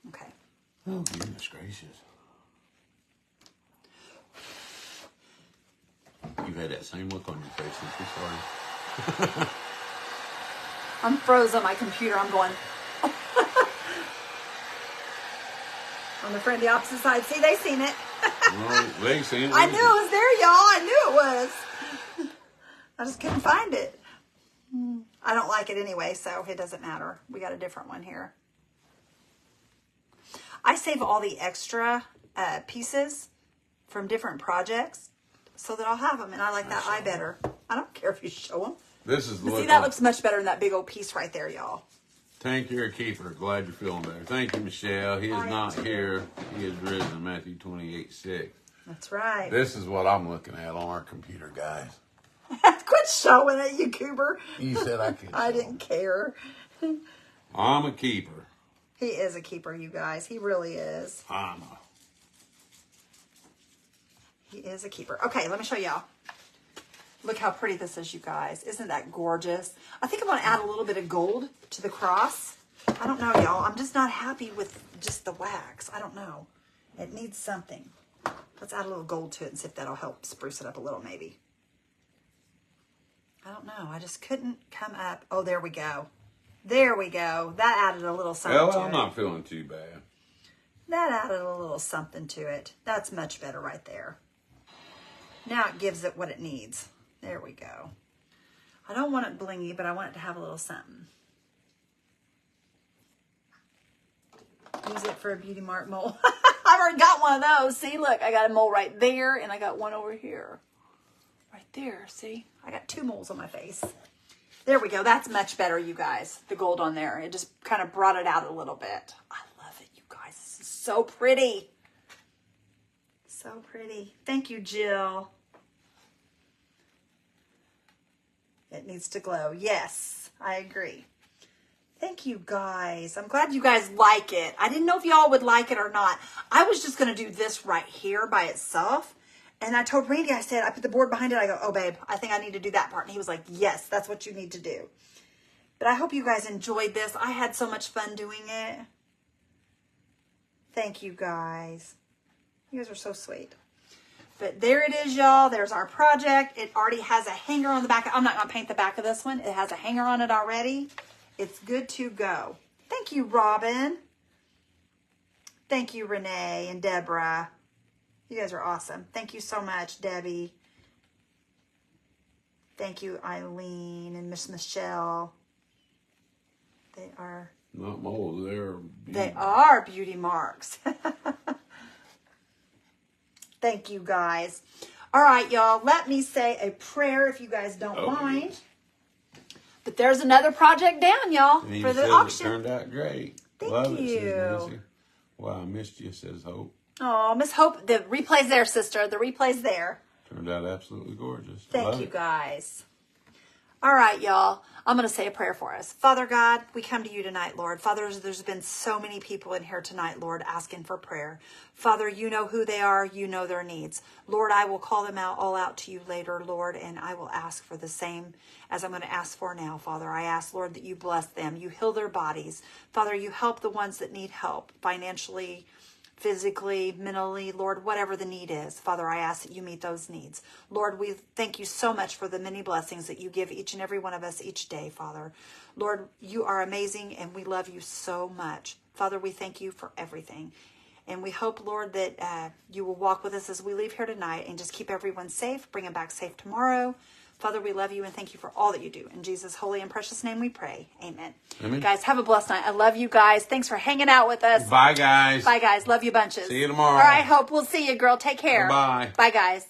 Okay. Oh, goodness gracious. You've had that same look on your face since we started. I'm froze on my computer. I'm going. On the friend, the opposite side. See, they seen it. Well, they seen it. I knew it was there, y'all. I knew it was. I just couldn't find it. I don't like it anyway, so it doesn't matter. We got a different one here. I save all the extra pieces from different projects so that I'll have them, and I like that eye better. I don't care if you show them. This is the But look. see, that looks much better than that big old piece right there, y'all. Tank, you're a keeper. Glad you're feeling better. Thank you, Michelle. He is I am not too. here. He is risen. Matthew 28:6. That's right. This is what I'm looking at on our computer, guys. Quit showing it, you goober. You said I could. I didn't care. I'm a keeper. He is a keeper, you guys. He really is. He is a keeper. Okay, let me show y'all. Look how pretty this is, you guys. Isn't that gorgeous? I think I'm going to add a little bit of gold to the cross. I don't know, y'all. I'm just not happy with just the wax. I don't know. It needs something. Let's add a little gold to it and see if that'll help spruce it up a little, maybe. I don't know. I just couldn't come up. Oh, there we go. There we go. That added a little something Well, to I'm it. not feeling too bad. That added a little something to it. That's much better right there. Now it gives it what it needs. There we go. I don't want it blingy, but I want it to have a little something. use it for a Beauty Mark mole. I've already got one of those. See, look, I got a mole right there, and I got one over here. Right there, see? I got 2 moles on my face. There we go. That's much better, you guys. The gold on there. It just kind of brought it out a little bit. I love it, you guys. This is so pretty. So pretty. Thank you, Jill. It needs to glow. Yes, I agree. Thank you, guys. I'm glad you guys like it. I didn't know if y'all would like it or not. I was just going to do this right here by itself. And I told Randy, I said, I put the board behind it. I go, oh, babe, I think I need to do that part. And he was like, yes, that's what you need to do. But I hope you guys enjoyed this. I had so much fun doing it. Thank you, guys. You guys are so sweet. But there it is, y'all. There's our project. It already has a hanger on the back. I'm not going to paint the back of this one. It has a hanger on it already. It's good to go. Thank you, Robin. Thank you, Renee and Deborah. You guys are awesome. Thank you so much, Debbie. Thank you, Eileen and Miss Michelle. They are... Not moles, they are beauty marks. Thank you, guys. All right, y'all. Let me say a prayer if you guys don't mind. Yes. But there's another project down, y'all, for the auction. It turned out great. Thank Love you. It, says wow, I missed you, says Hope. Oh, Miss Hope, the replay's there, sister. The replay's there. Turned out absolutely gorgeous. Thank you, guys. All right, y'all. I'm going to say a prayer for us. Father God, we come to you tonight, Lord. Father, there's been so many people in here tonight, Lord, asking for prayer. Father, you know who they are. You know their needs. Lord, I will call them all out to you later, Lord, and I will ask for the same as I'm going to ask for now, Father. I ask, Lord, that you bless them. You heal their bodies. Father, you help the ones that need help financially, physically, mentally, Lord, whatever the need is. Father, I ask that you meet those needs. Lord, we thank you so much for the many blessings that you give each and every one of us each day, Father. Lord, you are amazing and we love you so much. Father, we thank you for everything. And we hope, Lord, that you will walk with us as we leave here tonight and just keep everyone safe, bring them back safe tomorrow. Father, we love you and thank you for all that you do. In Jesus' holy and precious name we pray. Amen. Amen. Guys, have a blessed night. I love you guys. Thanks for hanging out with us. Bye, guys. Bye, guys. Love you bunches. See you tomorrow. All right, Hope. We'll see you, girl. Take care. Bye. Bye, guys.